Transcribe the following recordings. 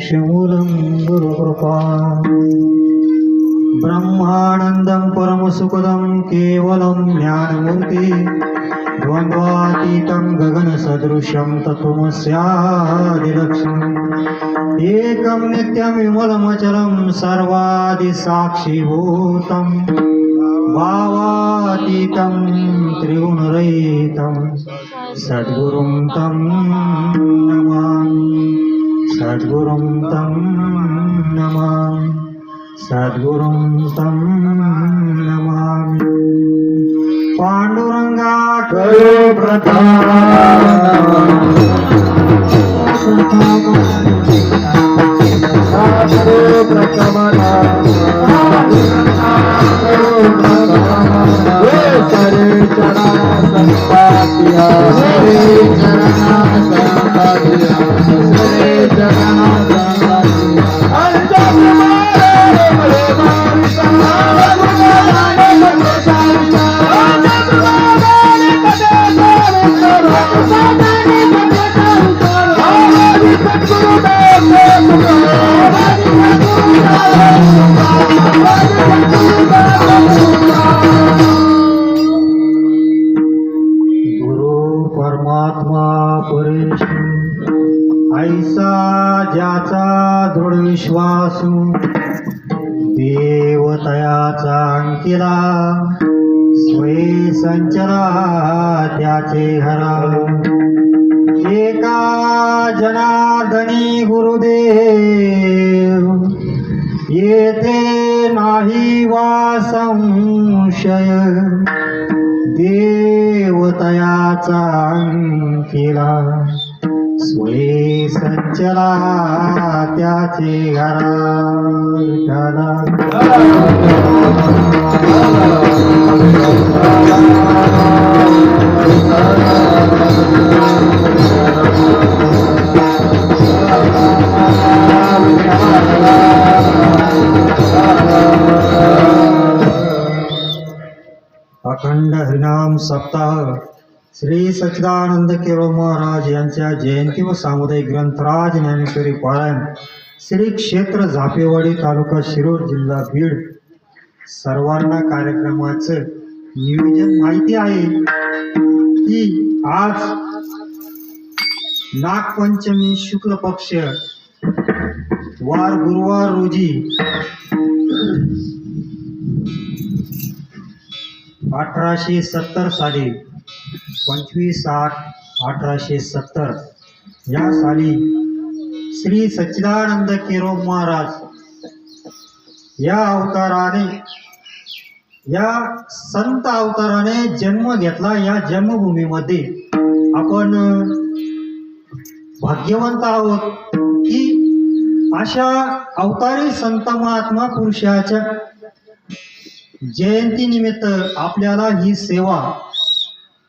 मोक्षमूलं गुरुकृपा ब्रह्मानन्दं परमसुखदं केवलं ज्ञानमूर्ति द्वन्द्वातीतं गगनसदृशं तत्त्वमस्यादिलक्ष्यम् एकं नित्यं विमलमचलं सर्वादिसाक्षिभूतं भावातीतं त्रिगुणरहितं सद्गुरुं तं नमामि सद्गुरुं तं नमामि सद्गुरुं तं नमामि पांडुरंगा करो प्रथम परमात्मा परेश ऐसा ज्याचा दृढ विश्वासू देवतयाचा अंकिला स्वये संचरा त्याचे हरा एका जनार्दनी गुरुदेव येथे नाही वा संशय देवतयाचा अंकिला स्वये संचला त्याचे घरा अखंड हरिनाम सप्ताह श्री सच्चिदानंद केळव महाराज यांच्या जयंती व सामुदायिक ग्रंथराज ज्ञानेश्वरी पारायण श्री क्षेत्र झापेवाडी तालुका शिरूर जिल्हा बीड. सर्वांना कार्यक्रमाचं नियोजन माहिती आहे की आज नागपंचमी शुक्ल पक्ष वार गुरुवार रोजी 1870 साली 25/8/1870 या साली श्री सच्चिदानंद केळव महाराज या अवताराने या संत अवताराने जन्म घेतला. या जन्मभूमीमध्ये आपण भाग्यवंत आहोत की अशा अवतारी संत महात्मा पुरुषाच्या जयंती निमित्त आपल्याला ही सेवा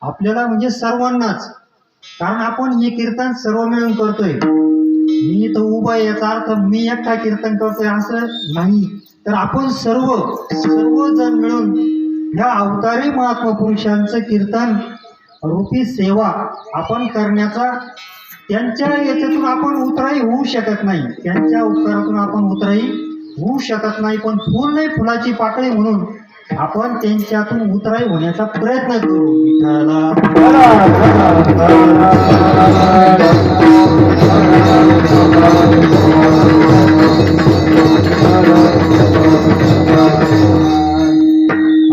आपल्याला म्हणजे सर्वांनाच, कारण आपण हे कीर्तन सर्व मिळून करतोय. मी तर उभा याचा अर्थ मी एकटा कीर्तन करतोय असं नाही, तर आपण सर्वजण मिळून ह्या अवतारी महात्मा पुरुषांचं कीर्तन रूपी सेवा आपण करण्याचा, त्यांच्या याच्यातून आपण उतराई होऊ शकत नाही, त्यांच्या उपकारातून आपण उतराई होऊ शकत नाही, पण फुल नाही फुलाची पाकळी म्हणून आपण त्यांच्यातून उतराई होण्याचा प्रयत्न करू.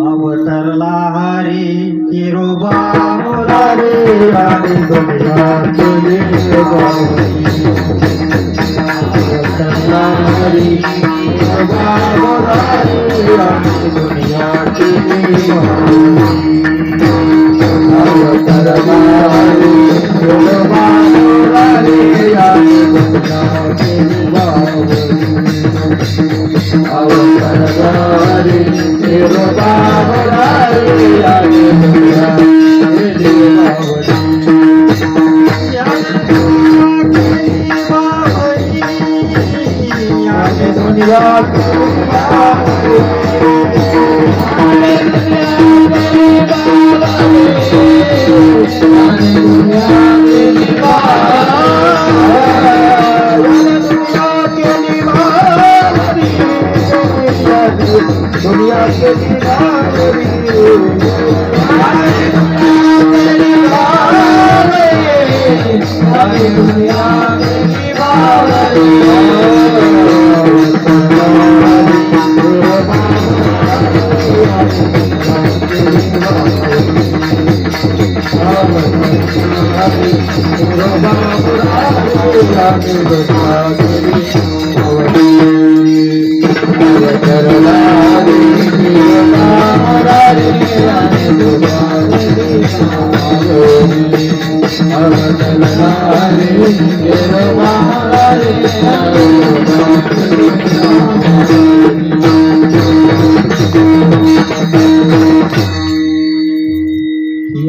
अवतरला हरी किरोबा मुरारी आणि दुनिया अवतरला हरी किरोबा मुरारी आणि दुनिया अवतरला हरी किरोबा मुरारी आणि दुनिया अवतरला हरी किरोबा मुरारी आणि दुनिया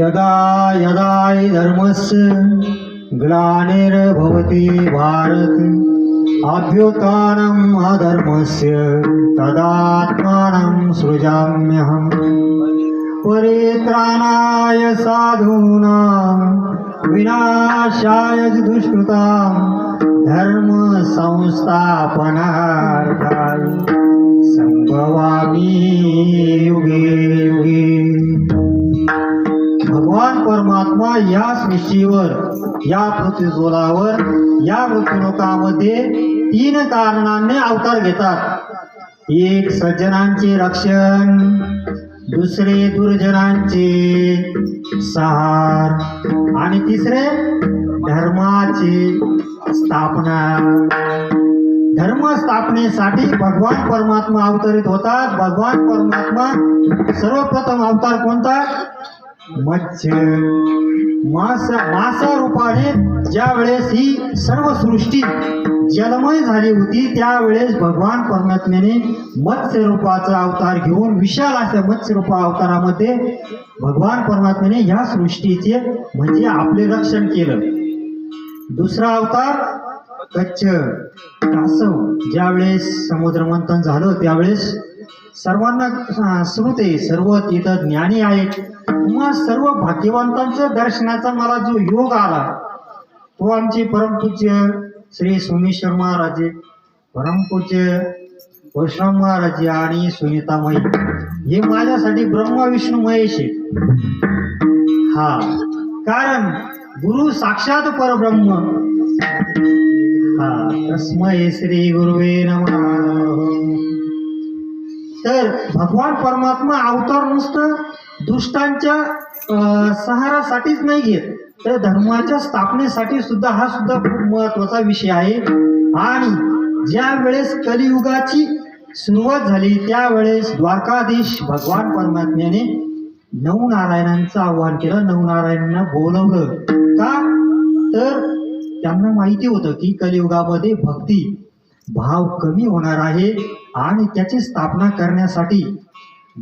यदा यदा हि धर्मस्य ग्लानिर्भवति भारत अभ्युत्थानम् अधर्मस्य तदात्मानं सृजाम्यहम् परित्राणाय साधूनां विनाशाय च दुष्कृतां धर्म संस्थापनार्थाय संभवामि युगे युगे। भगवान परमात्मा या सृष्टीवर, या पृथ्वीजोलावर, या मृत्यूलोकामध्ये 3 कारणांनी अवतार घेतात. एक सज्जनांचे रक्षण, दुसरे दुर्जनांचे संहार आणि तिसरे धर्माची स्थापना. धर्म स्थापनेसाठी भगवान परमात्मा अवतरित होतात. भगवान परमात्मा सर्वप्रथम अवतार कोणता? मत्स्य मासा रूपाने ज्या वेळेस ही सर्व सृष्टी जलमय झाली होती त्यावेळेस भगवान परमात्म्याने मत्स्य रूपाचा अवतार घेऊन विशाल अशा मत्स्य रूपा अवतारामध्ये भगवान परमात्म्याने ह्या सृष्टीचे म्हणजे आपले रक्षण केलं. दुसरा अवतार कच्छ कासव. ज्यावेळेस समुद्र मंथन झालं त्यावेळेस सर्वांना श्रुते सर्व तिथं ज्ञानी आहेत. मग सर्व भाग्यवंतांचं दर्शनाचा मला जो योग आला तो आमचे परमपूज्य श्री सोमेश्वर महाराज, परमपूज्य परशुराम महाराज आणि सुनीतामाई हे माझ्यासाठी ब्रह्मा विष्णू महेश आहे. हा कारण गुरु साक्षात परब्रह्म. हा तस्मै श्री गुरुवे नमः. तर भगवान परमात्मा अवतार नुसतं दुष्टांच्या सहारासाठीच नाही घेत तर धर्माच्या स्थापनेसाठी सुद्धा हा सुद्धा खूप महत्वाचा विषय आहे. आणि ज्या वेळेस कलियुगाची सुरुवात झाली त्यावेळेस द्वारकाधीश भगवान परमात्म्याने नवनारायणांचं आव्हान केलं. नवनारायणांना बोलवलं का तर त्यांना माहिती होतं की कलियुगामध्ये भक्ती भाव कमी होणार आहे आणि त्याची स्थापना करण्यासाठी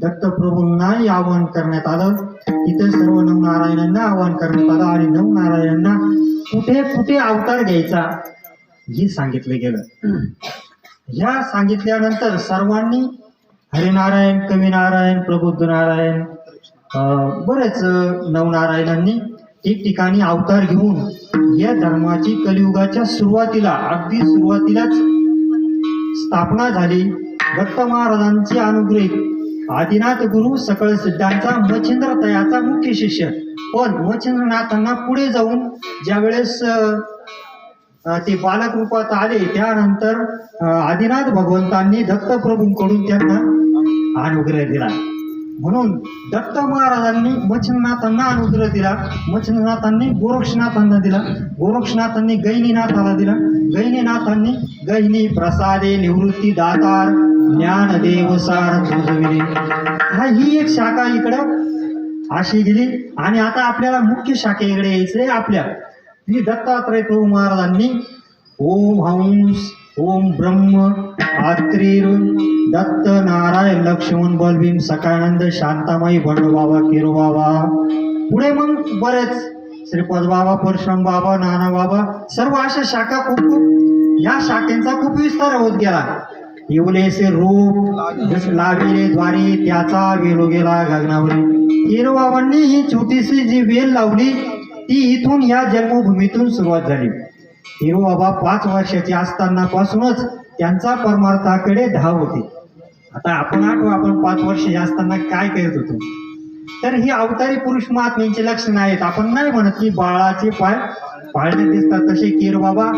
दत्तप्रभूंनाही आवाहन करण्यात आलं. तिथे सर्व नवनारायणांना आवाहन करण्यात आलं आणि नवनारायणांना कुठे कुठे अवतार घ्यायचा हे सांगितलं गेलं. या सांगितल्यानंतर सर्वांनी हरिनारायण, कविनारायण, प्रबुद्ध नारायण बरेच नवनारायणांनी ठिकठिकाणी अवतार घेऊन या धर्माची कलियुगाच्या सुरुवातीला अगदी सुरुवातीलाच स्थापना झाली. दत्त महाराजांची अनुग्रहित आदिनाथ गुरु सकळ सिद्धांचा मच्छिंद्र तयाचा मुख्य शिष्य. पण मच्छिंद्रनाथांना पुढे जाऊन ज्या वेळेस ते बालक रूपात आले त्यानंतर आदिनाथ भगवंतांनी दत्तप्रभूंकडून त्यांना अनुग्रह दिला. म्हणून दत्त महाराजांनी मच्छिंद्रनाथांना अनुग्रह दिला. मच्छिंद्रनाथांनी गोरक्षनाथांना दिला. गोरक्षनाथांनी गैनीनाथाला दिला. गैनीनाथांनी गैनी प्रसादे निवृत्ती दातार ज्ञानदेव सार तुझविले. ही एक शाखा इकडं अशी गेली. आणि आता आपल्याला मुख्य शाखेकडे यायचंय. आपल्या श्री दत्तात्रय प्रभू महाराजांनी ओम हंस ओम ब्रह्म आत्रीर दत्त नारायण लक्ष्मण बलभीम सकानंद शांतामाई बंडूबाबा किरोबाबा. पुढे मग बरेच श्रीपद बाबा, परशुराम बाबा, नाना बाबा सर्व अशा शाखा खूप या शाखेचा खूप विस्तार होत गेला. येवलेसे रूप जस लाविले द्वारी त्याचा वेलो गेला गगनावरी. किरोबाबांनी ही छोटीशी जी वेल लावली ती इथून या जन्मभूमीतून सुरुवात झाली. हिरोबाबा 5 वर्षाचे असताना पासूनच त्यांचा परमार्थाकडे धाव होती. आता आपण आठवू आपण 5 वर्ष असताना काय करत होतो. तर ही अवतारी पुरुष महात्म्यांची लक्षणं आहेत. आपण नाही म्हणत की बाळाचे पाय पाळण्यात दिसतात तसे कीर बाबा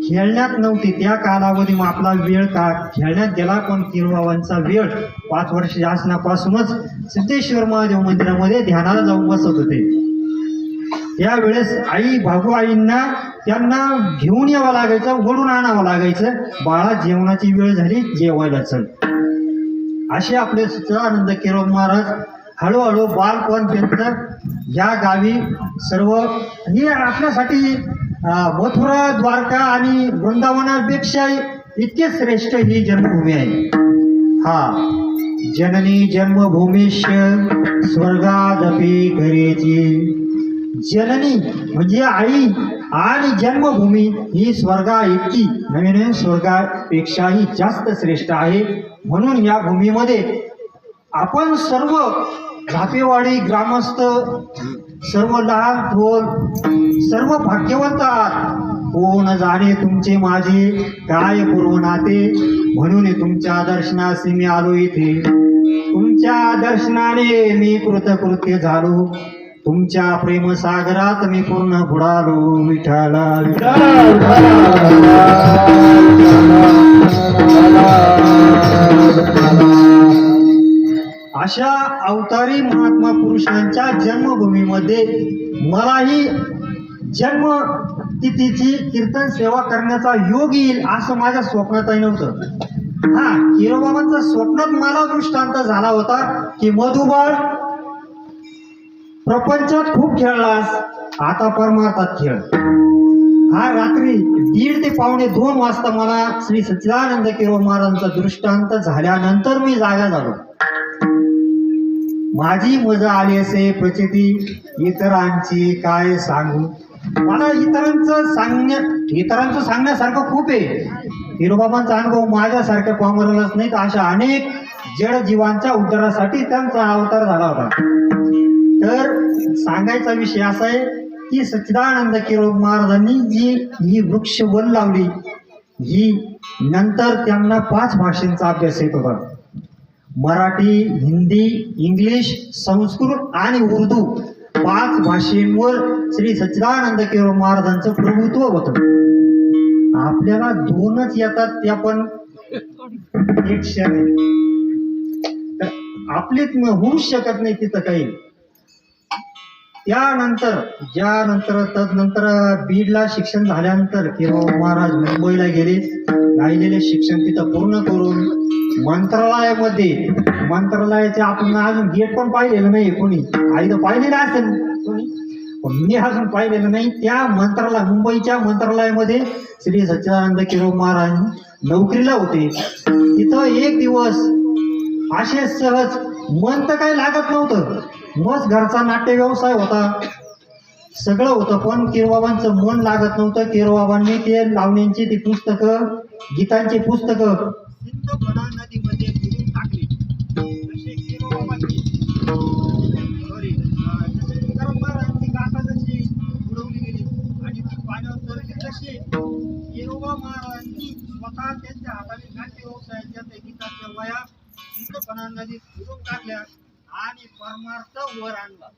खेळण्यात नव्हते त्या कालावधी. मग आपला वेळ का खेळण्यात गेला, पण कीर बाबांचा वेळ 5 वर्ष असण्यापासूनच सिद्धेश्वर महादेव मंदिरामध्ये ध्यानाला जाऊन बसत होते. त्यावेळेस आई भागू आईंना त्यांना घेऊन यावं लागायचं, ओढून आणावं लागायचं. बाळा जेवणाची वेळ झाली, जेवायला चल. असे आपले सच्चिदानंद केरोब महाराज हळूहळू बालपण त्यांचं या गावी सर्व हे आपल्यासाठी मथुरा द्वारका आणि वृंदावनापेक्षा इतके श्रेष्ठ ही जन्मभूमी आहे. हा जननी जन्मभूमीश स्वर्गादपि करेची. जननी म्हणजे आई आणि जन्मभूमी ही स्वर्गा इतकी नवीन स्वर्गापेक्षाही जास्त श्रेष्ठ आहे. म्हणून या भूमीमध्ये आपण सर्व झापेवाडी ग्रामस्थ सर्व लहान थोर सर्व भाग्यवंत आहात. कोण जाणे तुमचे माझे काय पूर्व नाते, म्हणून तुमच्या दर्शनास मी आलो इथे. तुमच्या दर्शनाने मी कृतकृत्य झालो, तुमच्या प्रेमसागरात मी पूर्ण बुडालो. विठाला अशा अवतारी महात्मा पुरुषांच्या जन्मभूमीमध्ये मलाही जन्म तिथीची कीर्तन सेवा करण्याचा योग येईल असं माझ्या स्वप्नातही नव्हतं. हा किरोबाबांचा स्वप्नात मला दृष्टांत झाला होता की मधुबाळ प्रपंचात खूप खेळलास, आता परमार्थात खेळ. हा रात्री 1:30 ते 1:45 वाजता मला श्री सच्चिदानंद केरोब महाराजांचा दृष्टांत झाल्यानंतर मी जागा झालो. माझी मजा आली असे प्रचिती इतरांची काय सांगू. मला इतरांचं सांगण्यासारखं खूप आहे. केरोबाबांचा अनुभव माझ्यासारख्या पामरालाच नाही तर अशा अनेक जड जीवांच्या उद्धारासाठी त्यांचा अवतार झाला होता. तर सांगायचा विषय असा आहे की सच्चिदानंद केरोब महाराजांनी जी ही वृक्षवल लावली, ही नंतर त्यांना 5 भाषांचा अभ्यास येत होता. मराठी, हिंदी, इंग्लिश, संस्कृत आणि उर्दू 5 भाषेंवर श्री सच्चिदानंद केरोब महाराजांचं प्रभुत्व होतं. आपल्याला 2च येतात, त्या पण एक क्षण आहे. तर होऊच शकत नाही तिथं काही. तदनंतर बीडला शिक्षण झाल्यानंतर केरोब महाराज मुंबईला गेले. राहिलेले शिक्षण तिथं पूर्ण करून मंत्रालयाचे आपण अजून गेट पण पाहिलेलं नाही कोणी. आई तर पाहिलेलं असेल कोणी, पण मी अजून पाहिलेलं नाही. त्या मुंबईच्या मंत्रालयामध्ये श्री सच्चिदानंद केरोब महाराज नोकरीला होते. तिथं एक दिवस असे सहज मन तर काही लागत नव्हतं, मस्त घरचा नाट्य व्यवसाय होता, सगळं होतं, पण केरोबाबांचं मन लागत नव्हतं. केरोबाबांनी ते लावण्यांची ती पुस्तकं, गीतांची पुस्तकं सिंधफणा नदीमध्ये बुडून टाकली. जसे केरोबाबांची महाराजांची गाथा जशी बुडवली गेली आणि ती पाण्यावर तरली, तसे केरोबा महाराजांनी स्वतः त्यांच्या हाताने नाट्य व्यवसायाच्या त्या गीताच्या वया सिंधफणा नदीत बुडून टाकल्या आणि परमार्थ वर आणला.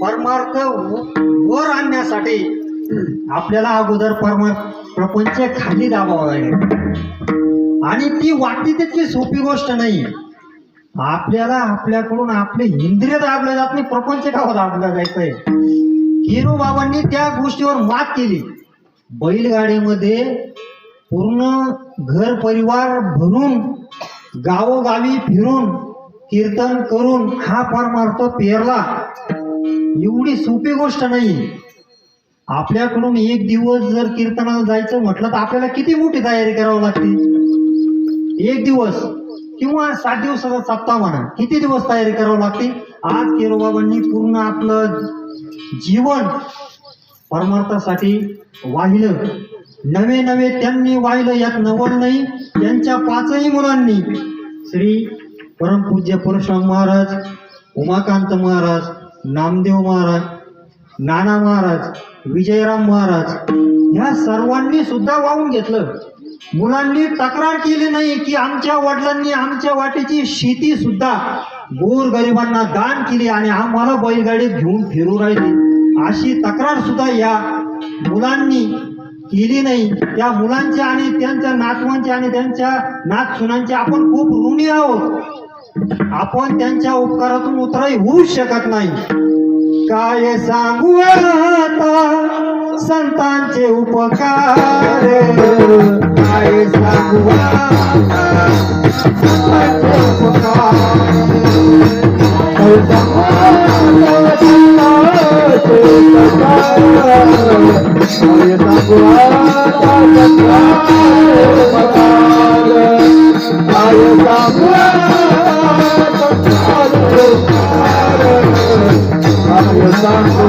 परमार्थ वर आणण्यासाठी आपल्याला अगोदर प्रपंच खाली दाबावा लागेल आणि ती वाटते तितकी सोपी गोष्ट नाही. आपल्याला आपल्याकडून आपले इंद्रिय दाबले जात नाही, प्रपंच गाव दाबला जायचंय. केरोबाबांनी त्या गोष्टीवर मात केली. बैलगाडीमध्ये पूर्ण घर परिवार भरून गावोगावी फिरून कीर्तन करून हा परमार्थ पेरला. एवढी सोपी गोष्ट नाही. आपल्याकडून एक दिवस जर कीर्तनाला जायचं म्हटलं तर आपल्याला किती मोठी तयारी करावी लागते. एक दिवस किंवा 7 दिवसाचा सप्ताह म्हणा, किती दिवस तयारी करावी लागते. आज केरोबाबांनी पूर्ण आपलं जीवन परमार्थासाठी वाहिलं. नवे नवे त्यांनी वाहिलं यात नवल नाही. त्यांच्या पाचही मुलांनी श्री परमपूज्य परशुराम महाराज, उमाकांत महाराज, नामदेव महाराज, नाना महाराज, विजयराम महाराज ह्या सर्वांनी सुद्धा वाहून घेतलं. मुलांनी तक्रार केली नाही की आमच्या वडिलांनी आमच्या वाटेची शेती सुद्धा गोरगरिबांना दान केली आणि आम्हाला बैलगाडीत घेऊन फिरू राहिली, अशी तक्रार सुद्धा या मुलांनी केली नाही. त्या मुलांच्या आणि त्यांच्या नातवांच्या आणि त्यांच्या नातसुनांचे आपण खूप ऋणी आहोत. आपण त्यांच्या उपकारातून उतराई होऊ शकत नाही. काय सांगू आता संतांचे उपकार, काय सांगू आता संतांचे उपकार, काय सांगू आता संतांचे उपकार, काय सांगू आता संतांचे उपकार, काय सांगू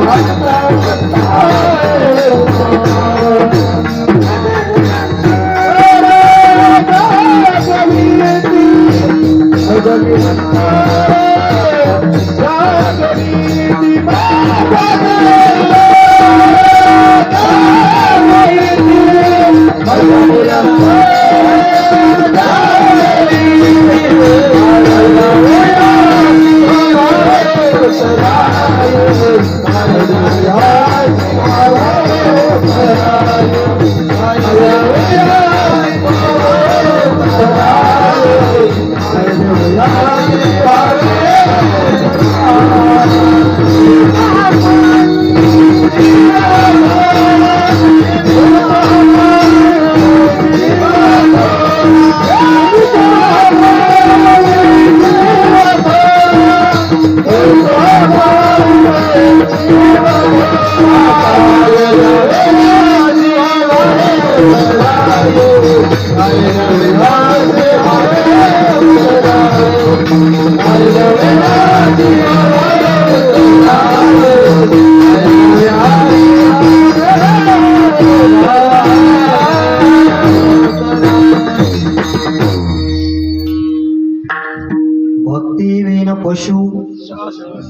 भक्तिविन पशु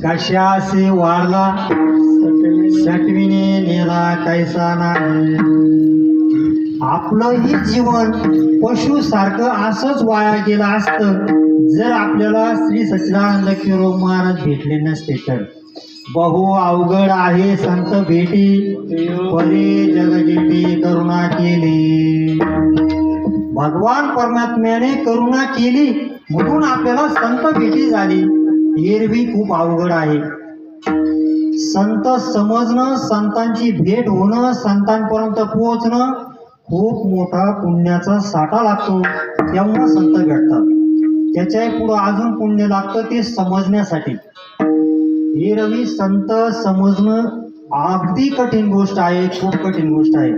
कशासे वाढला, सटविने नेला कैसा नाही. आपलंही जीवन पशु सारखं असंच वाया गेलं असतं जर आपल्याला श्री सच्चिदानंद केरो महाराज भेटले नसते तर. बहु अवघड आहे संत भेटी, परे जगजेटी करुणा केली. भगवान परमात्म्याने करुणा केली म्हणून आपल्याला संत भेटी झाली. एरवी खूप अवघड आहे. संत समजणं, संतांची भेट होणं, संतांपर्यंत पोहोचणं खूप मोठा पुण्याचा साठा लागतो. तेव्हा संत भेटतात. त्याच्या पुढं अजून पुण्य लागतं ते समजण्यासाठी. एरवी संत समजणं अगदी कठीण गोष्ट आहे, खूप कठीण गोष्ट आहे.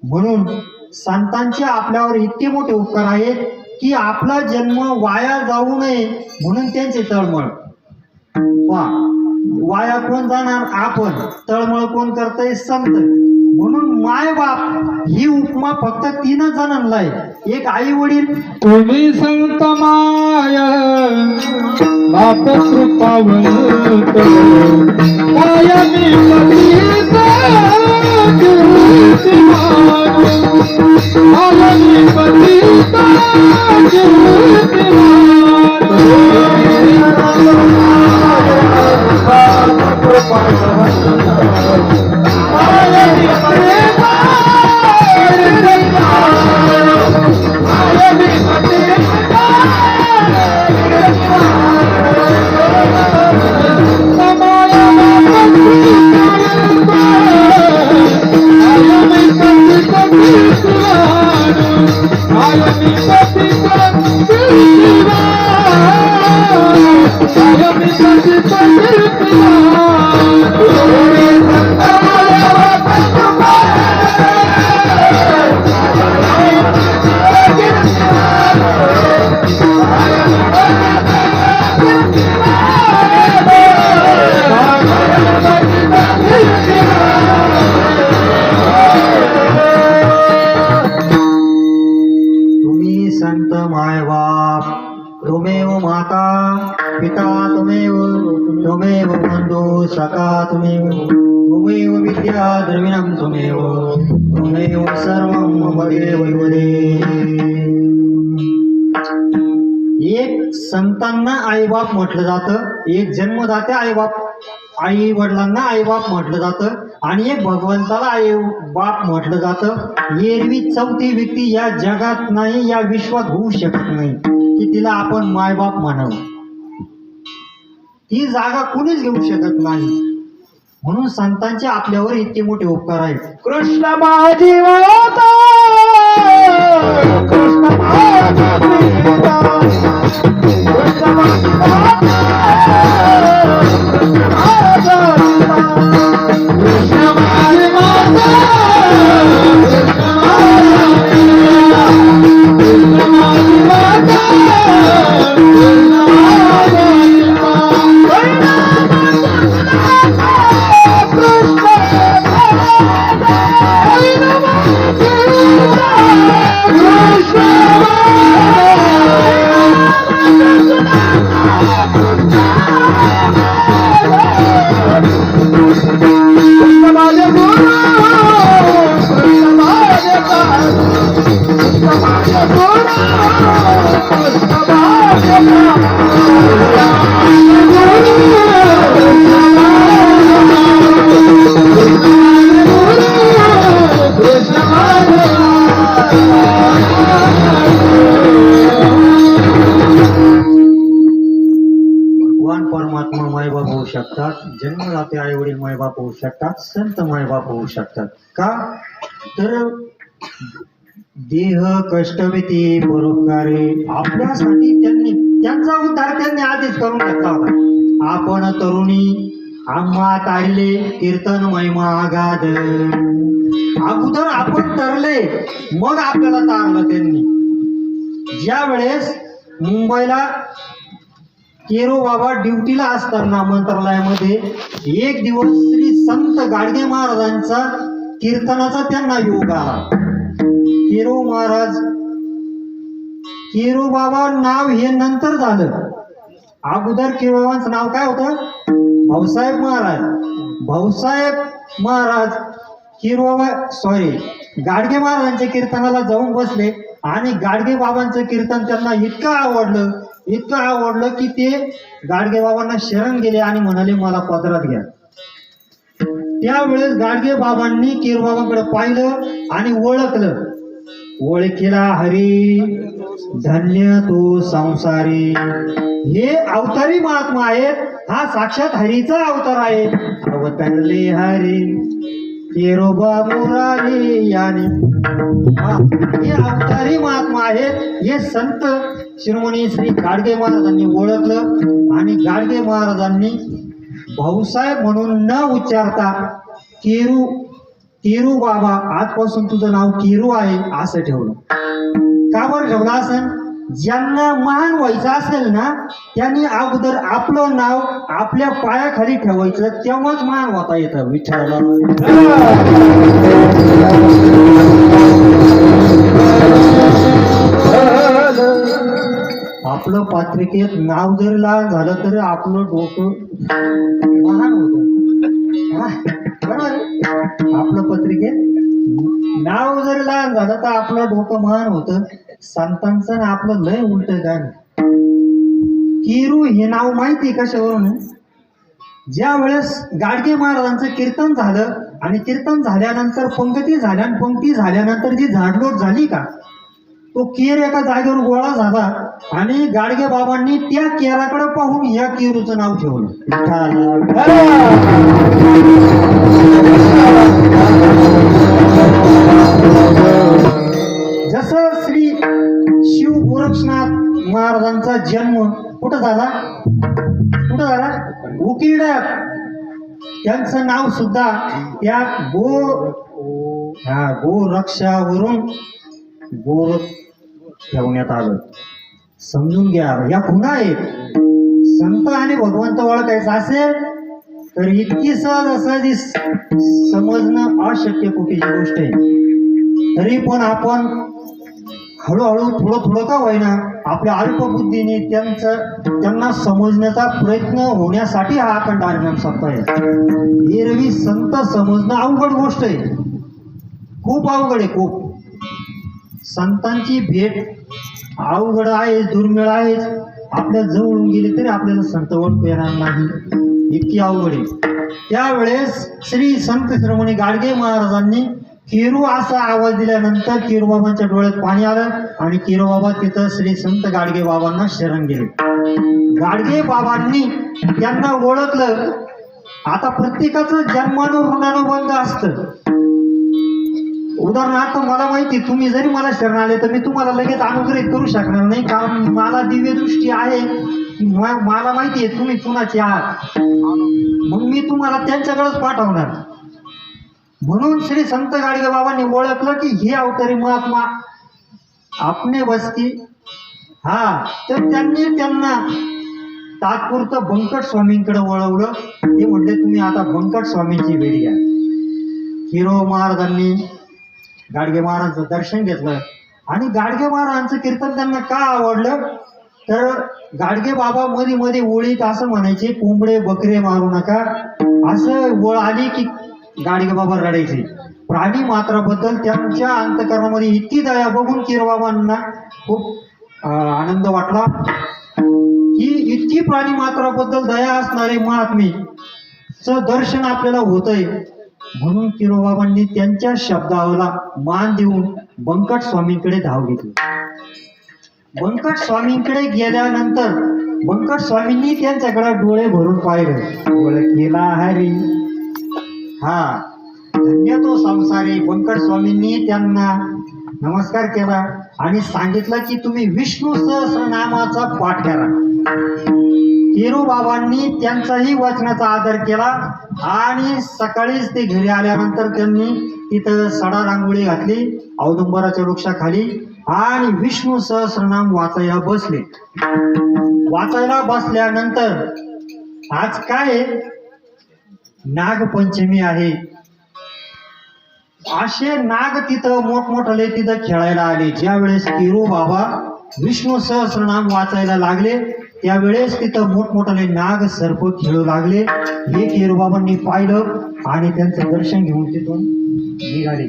म्हणून संतांचे आपल्यावर इतके मोठे उपकार आहेत की आपला जन्म वाया जाऊ नये म्हणून त्यांचे तळमळ. वाया कोण जाणार? आपण. तळमळ कोण करतंय? संत. म्हणून माय बाप ही उपमा फक्त 3 जणांना आहे. एक आई वडील, तुम्ही संत माय बाप कृपावंत, माया मी पतित कीर्तिमान, माया मी पतित कीर्तिमान, माया मी पतित त्वमेव त्वमेव सर्वं मम देवैवदे. एक संतांना आईबाप म्हटलं जातं, एक जन्मदात्या आई वडिलांना आईबाप म्हटलं जातं आणि एक भगवंताला आई बाप म्हटलं जातं. एरवी चौथी व्यक्ती या जगात नाही, या विश्वात होऊ शकत नाही की तिला आपण मायबाप म्हणावं. ती जागा कुणीच घेऊ शकत नाही. म्हणून संतांचे आपल्यावर इतके मोठे उपकार आहेत. कृष्ण माझी माता, कृष्ण माझा पिता, कृष्ण माझी माता, कृष्ण माझी माता, कृष्ण माझी माता, कृष्ण भगवान परमात्मा मायबाप होऊ शकतात, जन्मदाते आई वडील मायबाप होऊ शकतात, संत मायबाप होऊ शकतात. का तर देह कष्टभीती परोपकारे आपल्यासाठी त्यांचा उद्धार त्यांनी आधीच करून घेतला होता. आपण तरुणी आम्हा तारले कीर्तन महिमा आगाध. अगोदर आपण तरले मग आपल्याला तारलं त्यांनी. ज्या वेळेस मुंबईला केरो बाबा ड्युटीला असताना मंत्रालयामध्ये एक दिवस श्री संत गाडगे महाराजांचा कीर्तनाचा त्यांना योग आला. केरो बाबा नाव हे नंतर झालं. अगोदर केरो बाबांचं नाव काय होतं? भाऊसाहेब महाराज गाडगे महाराजांच्या कीर्तनाला जाऊन बसले आणि गाडगे बाबांचं कीर्तन त्यांना इतकं आवडलं की ते गाडगे बाबांना शरण गेले आणि म्हणाले मला पदरात घ्या. त्यावेळेस गाडगे बाबांनी केरो बाबांकडे पाहिलं आणि ओळखीला हरी धन्य तो संसारी. हे अवतारी महात्मा आहेत. हा साक्षात हरीचा अवतार आहे. अवतरले हरी केरोबा मुरारी याने. हे अवतारी महात्मा आहेत. हे संत शिरोमणी श्री गाडगे महाराजांनी ओळखलं आणि गाडगे महाराजांनी भाऊसाहेब म्हणून न उच्चारता केरू बाबा आजपासून तुझं नाव केरू आहे असं ठेवलं. का बरं ठेवलं असं? ज्यांना महान व्हायचं असेल ना त्यांनी अगोदर आपलं नाव आपल्या पायाखाली ठेवायचं, तेव्हाच महान होता येतं. विठ्ठल आपलं पत्रिकेत नाव जरी लहान झालं तरी आपलं डोकं महान होतं. बरोबर? आपलं पत्रिकेत नाव जरी लहान झालं तर आपलं डोकं महान होतं. संतांचं आपलं लय उलट गाणं. केरू हे नाव माहिती कशावरून? ज्या वेळेस गाडगे महाराजांचं कीर्तन झालं आणि कीर्तन झाल्यानंतर पंक्ती झाल्यानंतर जी झाडलोट झाली का, तो केर एका जागेवर गोळा झाला आणि गाडगे बाबांनी त्या केराकडे पाहून या केरूचं नाव ठेवलं. जसं श्री शिव गोरक्षनाथ महाराजांचा जन्म कुठं झाला? उकिरड्यात. त्यांचं नाव सुद्धा त्या गोरक्षावरून गोर ठेवण्यात आलं. समजून घ्या, या खुणा आहेत. संत आणि भगवंत ओळखायचं असेल तर इतकी सहजासहजी समजणं अशक्य कुठेची गोष्ट आहे. तरी पण आपण हळूहळू थोडं का होईना आपल्या अल्पबुद्धीने त्यांना समजण्याचा प्रयत्न होण्यासाठी हा अखंड हरिनाम सप्ताह आहे. एरवी संत समजणं अवघड गोष्ट आहे. खूप अवघड आहे, खूप. संतांची भेट अवघड आहे, दुर्मिळ आहेच. आपल्या जवळून गेली तरी आपल्याला संत ओळखू येणार नाही, इतकी अवघड आहे. त्यावेळेस श्री संत शिरोमणी गाडगे महाराजांनी किरू असा आवाज दिल्यानंतर किरूबाबांच्या डोळ्यात पाणी आलं आणि किरूबाबा तिथं श्री संत गाडगे बाबांना शरण गेले. गाडगे बाबांनी त्यांना ओळखलं. आता प्रत्येकाचं जन्मानं ऋणानुबंध असतं. उदाहरणार्थ मला माहिती, तुम्ही जरी मला शरण आले तर मी तुम्हाला लगेच अनुग्रहित करू शकणार नाही, कारण मला दिव्य दृष्टी आहे. मला माहिती आहे तुम्ही कुणाचे आहात, मग मी तुम्हाला त्यांच्याकडेच पाठवणार. म्हणून श्री संत गाडगे बाबांनी ओळखलं की हे अवतारी महात्मा आपणे बसती. हा, तर त्यांना तात्पुरतं बंकट स्वामींकडे वळवलं. ते म्हटले तुम्ही आता बंकट स्वामींची भेट घ्या. हिरो महाराजांनी गाडगे महाराजांचं दर्शन घेतलं आणि गाडगे महाराजांचं कीर्तन त्यांना का आवडलं, तर गाडगे बाबा मध्ये मध्ये ओळीत असं म्हणायचे, कोंबडे बकरे मारू नका. असं ओळ आली की गाडगे बाबा रडायचे. प्राणी मात्राबद्दल त्यांच्या अंतकरणामध्ये इतकी दया बघून किरबाबांना खूप आनंद वाटला की इतकी प्राणी मात्राबद्दल दया असणारे महात्मेचं दर्शन आपल्याला होतंय. म्हणून किरोबाबांनी त्यांच्या शब्दाला मान देऊन बंकट स्वामींकडे धाव घेतली. बंकट स्वामींकडे गेल्यानंतर बंकट स्वामींनी त्यांच्याकडे डोळे भरून पाहिलं. ओळखीला हरी, हा धन्य तो संसारी. बंकट स्वामींनी त्यांना नमस्कार केला आणि सांगितलं की तुम्ही विष्णू सहस्रनामाचा पाठ करा. किरोबाबांनी त्यांचाही वचनाचा आदर केला आणि सकाळीच ते घरी आल्यानंतर त्यांनी तिथं सडा रांगोळी घातली औदुंबराच्या वृक्षाखाली आणि विष्णू सहस्रनाम वाचायला बसले. वाचायला बसल्यानंतर आज काय नागपंचमी आहे, असे नाग तिथं मोठमोठाले तिथं खेळायला आले. ज्या वेळेस किरू बाबा विष्णू सहस्रनाम वाचायला लागले त्यावेळेस तिथं मोठमोठाले नाग सर्प खेळू लागले. हे किरूबाबांनी पाहिलं आणि त्यांचं दर्शन घेऊन तिथून निघाले.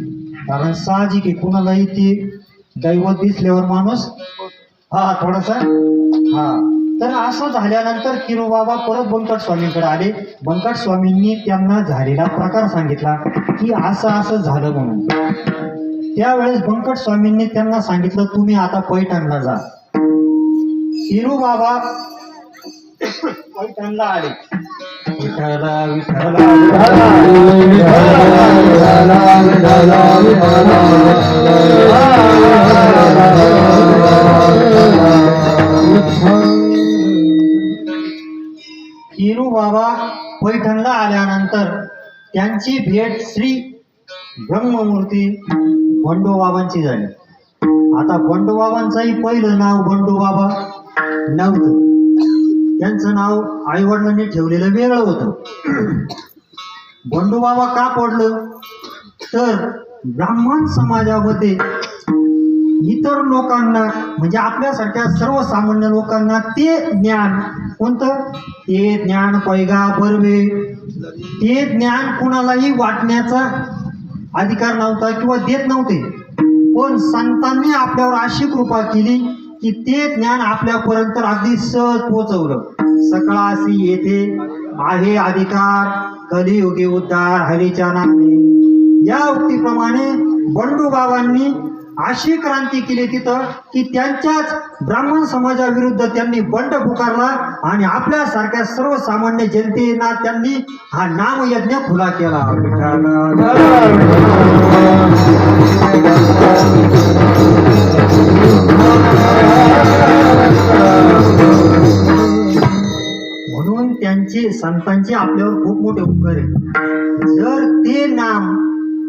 कारण साहजिक आहे, कुणालाही ती दैवत दिसल्यावर माणूस थोडासा तर असं झाल्यानंतर किरूबाबा परत बंकट स्वामींकडे आले. बंकट स्वामींनी त्यांना झालेला प्रकार सांगितला की असं झालं म्हणून. त्यावेळेस बंकट स्वामींनी त्यांना सांगितलं तुम्ही आता पैठणला जा. किरूबाबा पैठणला आले. विठ्ठला विठ्ठला किरूबाबा पैठणला आल्यानंतर त्यांची भेट श्री ब्रह्ममूर्ती बंडोबाबांची झाली. आता बंडोबाबांचंही पहिलं नाव बंडोबाबा नव्हतं. त्यांचं नाव आई वडिलांनी ठेवलेलं वेगळं होतं. बंडोबाबा का पडलं, तर ब्राह्मण समाजामध्ये इतर लोकांना म्हणजे आपल्यासारख्या सर्वसामान्य लोकांना ते ज्ञान कोणतं, ते ज्ञान पैगा बर्वे, ते ज्ञान कुणालाही वाटण्याचा अधिकार नव्हता किंवा देत नव्हते. पण संतांनी आपल्यावर अशी कृपा केली की ते ज्ञान आपल्यापर्यंत अगदी सहज पोचवलं. सकळासी येथे आहे अधिकार, कलियुगी उद्धार हरीच्या नामे. या उक्तीप्रमाणे बंडोबाबांनी अशी क्रांती केली तिथं की त्यांच्याच ब्राह्मण समाजाविरुद्ध त्यांनी बंड पुकारला आणि आपल्यासारख्या सर्वसामान्य जनतेना त्यांनी हा नामयज्ञ खुला केला. म्हणून त्यांचे संतांचे आपल्यावर खूप मोठे उपकार आहे. जर ते नाम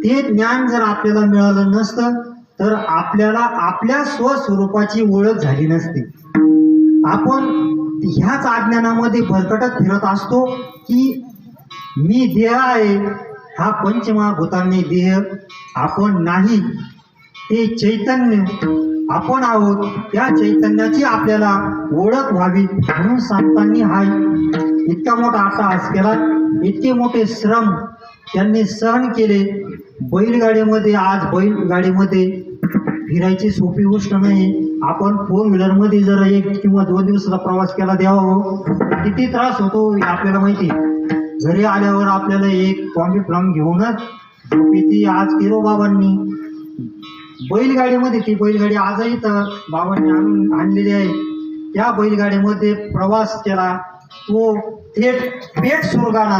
ते ज्ञान जर आपल्याला मिळालं नसतं तर आपल्याला आपल्या स्वस्वरूपाची ओळख झाली नसती. आपण ह्याच अज्ञानामध्ये भरकटत फिरत असतो की मी देह आहे, हा पंचमहाभूतांनी देह आपण नाही, ते चैतन्य आपण आहोत. त्या चैतन्याची आपल्याला ओळख व्हावी म्हणून संतांनी हा इतका मोठा अट्टहास केला, इतके मोठे श्रम त्यांनी सहन केले. बैलगाडीमध्ये आज बैलगाडीमध्ये फिरायची सोपी गोष्ट नाही. आपण 4 व्हीलरमध्ये जर 1 किंवा 2 दिवसाचा प्रवास केला द्यावा किती त्रास होतो आपल्याला माहिती. घरी आल्यावर आपल्याला एक कॉम्बी फ्लॉम घेऊनच झोपी ती आज बाबांनी बैलगाडीमध्ये, ती बैलगाडी आजही तर बाबांनी आणलेली आहे. त्या बैलगाडीमध्ये प्रवास केला. तो थेट पेठ सुरगाणा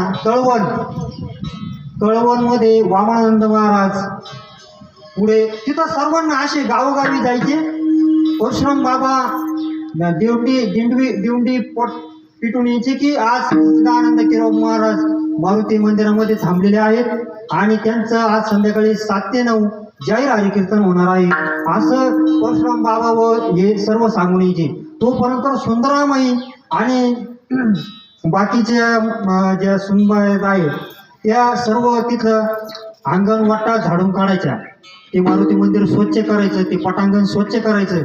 कळवणमध्ये वामनानंद महाराज पुढे तिथं सर्वांना असे गावोगावी जायचे. परशुराम बाबा दिंडी पिटून यायचे की आज सच्चिदानंद केशव महाराज मारुती मंदिरामध्ये थांबलेले आहेत आणि त्यांचं आज संध्याकाळी 7 ते 9 जाहीर हरिकीर्तन होणार आहे असं परशुराम बाबा व हे सर्व सांगून यायचे. तोपर्यंत सुंदरामाई आणि बाकीच्या ज्या सुनबाई आहेत त्या सर्व तिथं अंगण वाटा झाडून काढायच्या. ते मारुती मंदिर स्वच्छ करायचं, ते पटांगण स्वच्छ करायचं.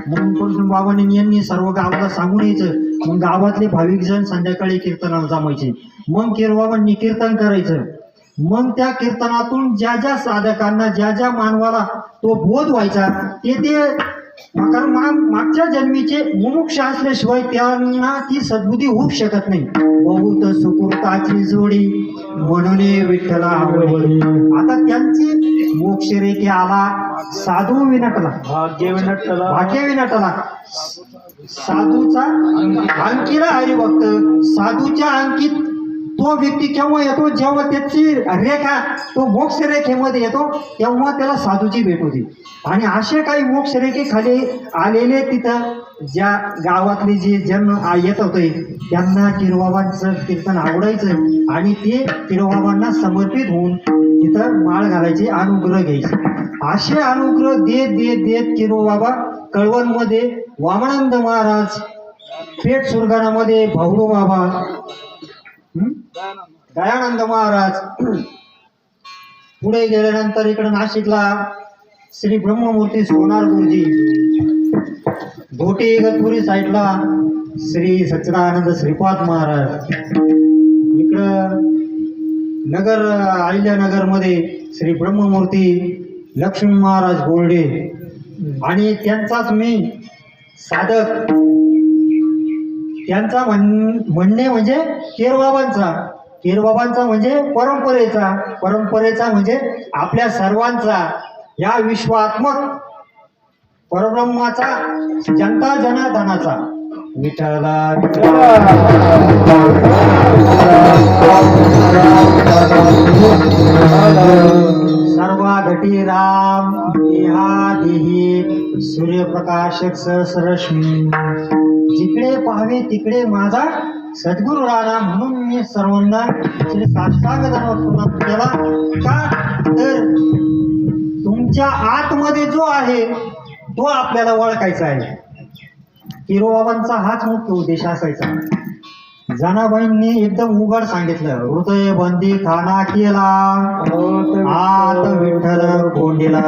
मग परशुराम बाबांनी यांनी सर्व गावाला सांगून यायचं. मग गावातले भाविक जण संध्याकाळी कीर्तनाला जमायचे. मग केरबाबांनी कीर्तन करायचं. मग त्या कीर्तनातून ज्या ज्या साधकांना ज्या मानवाला तो बोध व्हायचा ते कारण मागच्या जन्मीचे मुमुक्ष असल्याशिवाय त्यांना ती सद्बुद्धी होऊ शकत नाही. बहुत सुकृताची जोडी म्हणून विठ्ठला आवडी. आता त्यांची मोक्ष रेखे आला साधू विनटला, भाग्य विनटला. साधूचा अंकीला हरिभक्त, साधूच्या अंकित तो व्यक्ती केव्हा येतो जेव्हा त्याची रेखा तो मोक्ष रेखेमध्ये येतो तेव्हा त्याला साधूची भेट होती. आणि असे काही मोक्ष रेखे खाली आलेले तिथं ज्या गावातले जे जन्म येत होते त्यांना किरबाबांचं कीर्तन आवडायचं आणि ते किरबाबांना समर्पित होऊन तिथं माळ घालायचे, अनुग्रह घ्यायचे. असे अनुग्रह देत देत देत किरबाबा कळवणमध्ये वामनानंद महाराज, पेठ सुरगाणामध्ये भाऊडो बाबा, दयानंद महाराज, पुढे गेल्यानंतर इकडे नाशिकला श्री ब्रह्ममूर्ती सोनार गुरुजी, घोटी इगतपुरी साईडला श्री सच्चिदानंद श्रीपाद महाराज, इकडं नगर अहिल्यानगरमध्ये श्री ब्रह्ममूर्ती लक्ष्मी महाराज गोल्डे आणि त्यांचाच मी साधक. त्यांचा म्हणणे म्हणजे केरबाबांचा म्हणजे परंपरेचा म्हणजे आपल्या सर्वांचा या विश्वात्मक परब्रह्माचा जनता जनार्दनाचा विठ्ठला सर्वा घटी राम देहा देही सूर्यप्रकाशक सहस्ररश्मी. जिकडे पाहावे तिकडे माझा सद्गुरू राणा. म्हणून मी सर्वांना साष्टांग दंडवत केला का तर तुमच्या आतमध्ये जो आहे तो आपल्याला ओळखायचा आहे. किरोबाबांचा हाच मुख्य उद्देश असायचा. जनाबाईंनी एकदम उघड सांगितलं, हृदय बंदी खाना केला आत विठ्ठल कोंडीला.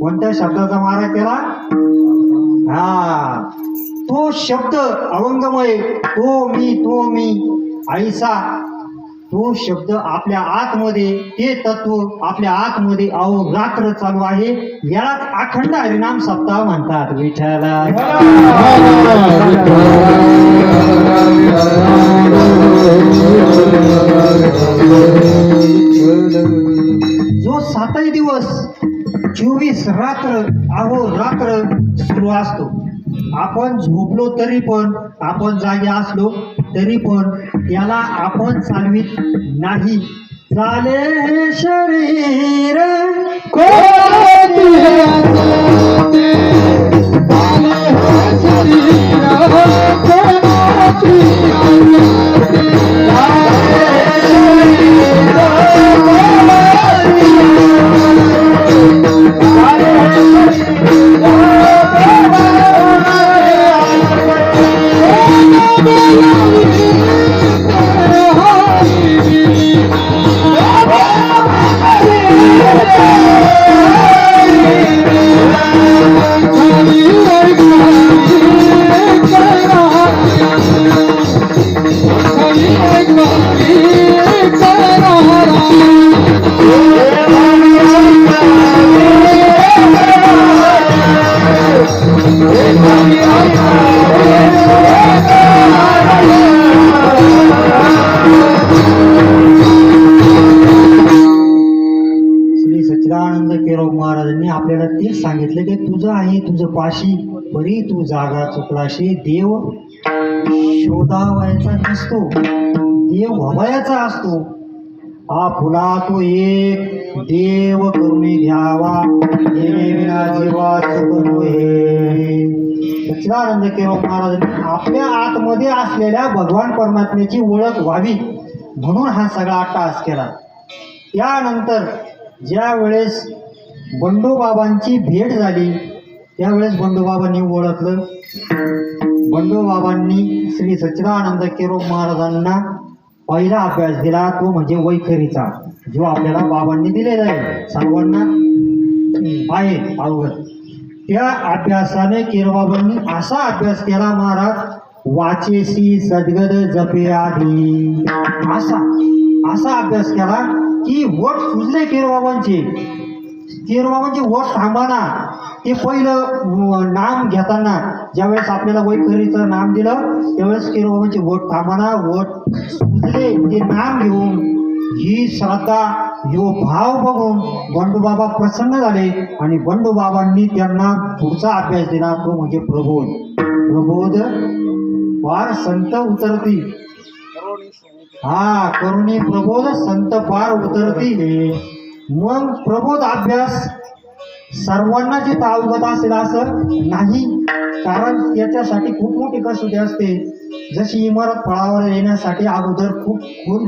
कोणत्या शब्दाचा मारा केला? हा तो शब्द अवंगमय, तो मी ऐसा तो शब्द आपल्या आतमध्ये, ते तत्व आपल्या आतमध्ये अहोरात्र चालू आहे. यालाच अखंड हरिनाम सप्ताह म्हणतात. विठ्ठला जो 7 दिवस 24 रात्र अहोरात्र सुरू असतो. आपण झोपलो तरी पण, आपण जागे असलो तरी पण त्याला आपण चालवित नाही. चाले हे शरीर सच्चिदानंद केशव महाराजांनी आपल्याला तेच सांगितलं की तुझं आहे तुझं पाशी परी तू जागा चुकलाशी. देव शोधावायचा नसतो, देव व्हावयाचा असतो. हा फुला तो एक देव करुणी घ्यावा, देणे विना जीवा सुख नोहे. सच्चिदानंद केशव महाराजांनी आपल्या आतमध्ये असलेल्या भगवान परमात्म्याची ओळख व्हावी म्हणून हा सगळा अट्टहास केला. त्यानंतर ज्या वेळेस बंडोबाबांची भेट झाली त्यावेळेस बंडोबाबांनी ओळखलं. बंडोबाबांनी श्री सच्चिदानंद केशव महाराजांना पहिला अभ्यास दिला, तो म्हणजे वैखरीचा, जो आपल्याला बाबांनी दिलेला आहे, सर्वांना आहे अवगत. त्या अभ्यासाने केशवबाबांनी असा अभ्यास केला महाराज, वाचेसी सद्गद जपे आधी, असा अभ्यास केला की वट सुजले केशवबाबांचे. केशवबाबांचे वट थांबाना. ते पहिलं नाम घेताना ज्यावेळेस आपल्याला वैखरीचं नाम दिलं त्यावेळेस केशवबाबांचे वट थांबाना, वट सुजले. ते नाम घेऊन ही श्रद्धा ह्यो भाव बघून बंडोबाबा प्रसन्न झाले आणि बंडोबाबांनी त्यांना पुढचा अभ्यास दिला, तो म्हणजे प्रबोध. प्रबोध पार संत उतरती, हा करुणी प्रबोध संत पार उतरती. मग प्रबोध अभ्यास सर्वांना जे अवगत असेल असं नाही, कारण त्याच्यासाठी खूप मोठी कसोटी असते. जशी इमारत फळावर येण्यासाठी अगोदर खूप खोल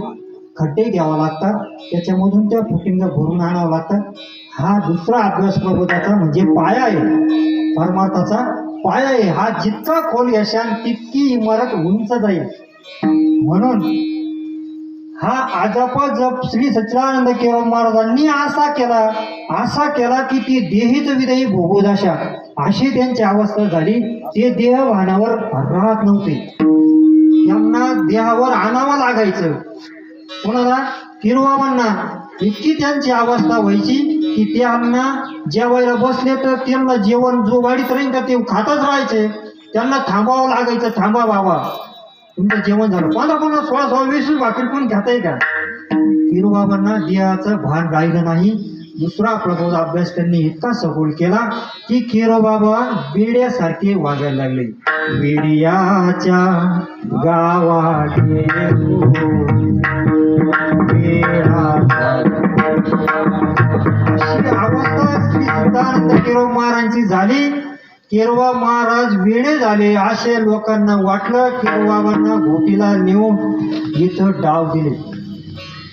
खड्डे घ्यावा लागतात, त्याच्यामधून त्या फुटिंग भरून आणावं लागतात. हा दुसरा अभ्यास प्रबोधाचा म्हणजे पाया आहे, परमार्थाचा पाया आहे. हा जितका खोल यशान तितकी इमारत उंच जाईल. म्हणून हा आजपा जप श्री सच्चिदानंद केशव महाराजांनी असा केला की ती देहित विदेही भोगोदशा अशी त्यांची अवस्था झाली. ते देह वाहनावर राहत नव्हते, त्यांना देहावर आणावं लागायचं. कोणाला? केशवबाबांना. इतकी त्यांची अवस्था व्हायची की त्यांना जेवायला बसले तर त्यांना जेवण जो वाढीत राहील तर ते खातच राहायचे. त्यांना थांबावं लागायचं, थांबा बाबा तुमचं जेवण झालं, 15-15, 16-16, 20 भाकरी पण घेताय का? केशवबाबांना देहाचं भान राहिलं नाही. दुसरा प्रबोध अभ्यास त्यांनी इतका सखोल केला की केशवबाबा वेड्यासारखे वागायला लागले. वेड्याच्या गावात अशी अवस्था श्री सच्चिदानंद केशव महाराजांची झाली. केशव महाराज वेडे झाले असे लोकांना वाटलं. केशवबाबांना घोटीला नेऊन इथं डाव दिले.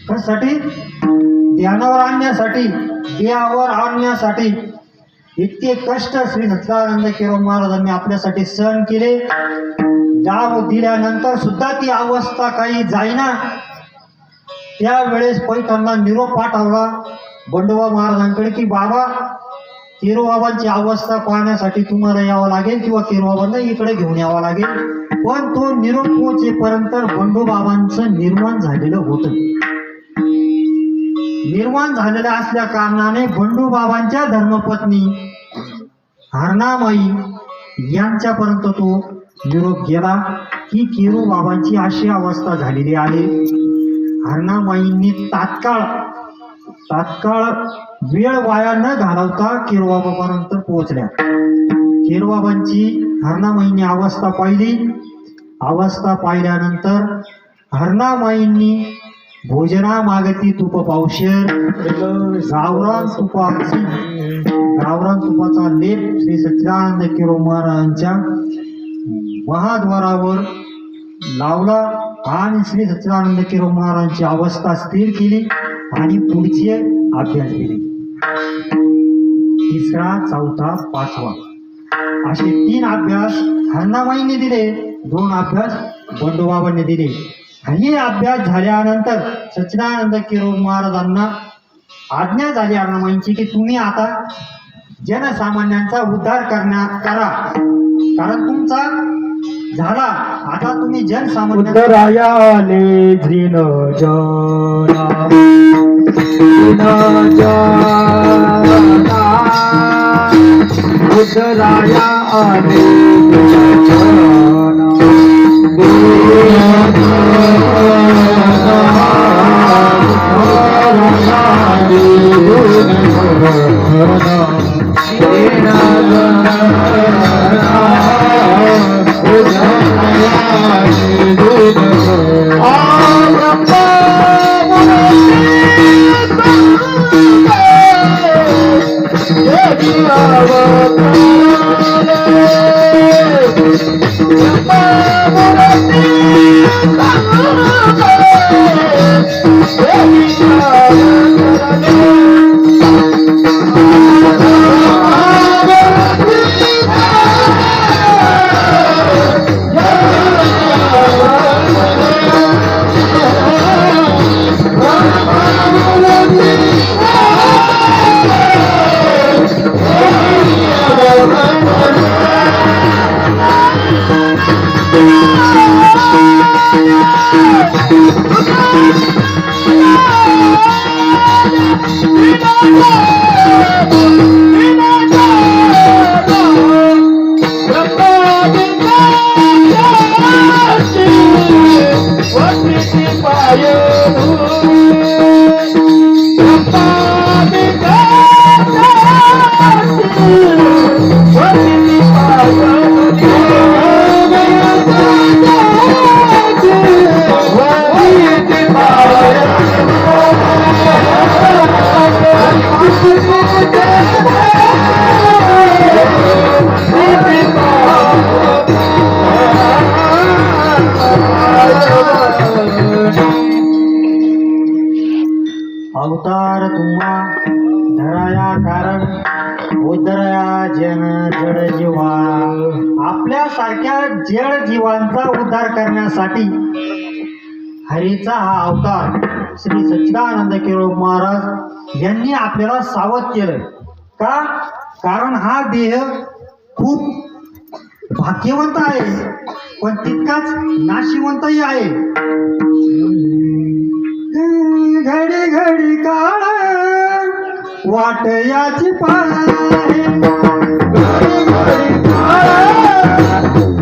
कशासाठी? ध्यानावर आणण्यासाठी, देहावर आणण्यासाठी. इतके कष्ट श्री सच्चिदानंद केशव महाराजांनी आपल्यासाठी सहन केले. डाव दिल्यानंतर सुद्धा ती अवस्था काही जाईना. त्यावेळेस पैठणला निरोप पाठवला बंडोबा महाराजांकडे की बाबा केशवबाबांची अवस्था पाहण्यासाठी तुम्हाला यावं लागेल किंवा केशवबाबांना इकडे घेऊन यावं लागेल. पण तो निरोप पोहोचेपर्यंत बंडोबाबांचं निर्माण झालेलं होतं. निर्माण झालेलं असल्या कारणाने बंडोबाबांच्या धर्मपत्नी हरणामाई यांच्यापर्यंत तो निरोप गेला की केशवबाबांची अशी अवस्था झालेली आहे. हरणामाईंनी तात्काळ वेळ वाया न घालवता केशवबाबांपर्यंत पोहोचल्या. केशवबाबांची हरणामाईंनी अवस्था पाहिली. अवस्था पाहिल्यानंतर हरणामाईंनी भोजना मागती तूप पावशेर, गावरान तुपाचा लेप श्री सच्चिदानंद केशव महाराजांच्या महाद्वारावर लावला आणि श्री सच्चिदानंद केशव महाराजांची अवस्था स्थिर केली आणि पुढचे अभ्यास दिले. तिसरा, चौथा, 5वा असे 3 अभ्यास हरणामाईंनी दिले, 2 अभ्यास बंडोबाबांनी दिले. हे अभ्यास झाल्यानंतर सच्चिदानंद केशव महाराजांना आज्ञा झाली हरणामाईंची की तुम्ही आता जनसामान्यांचा उद्धार करा, कारण तुमचा झाला. आता तुम्ही जनसामान्य उद्धरायाले दीन जना, दीन जना, उद्धराया आले दीन जना, दीन जना, अवतार तुम्हा धराया कारण उदरया जन जड जीवा. आपल्या सारख्या जड जीवांचा उद्धार करण्यासाठी हरीचा हा अवतार श्री सच्चिदानंद केळव महाराज यांनी आपल्याला सावध केलं. का? कारण हा देह खूप भाग्यवंत आहे पण तितकाच नाशिवंतही आहे. घडी घडी काळ वाट याची पाय, घडी घडी काळ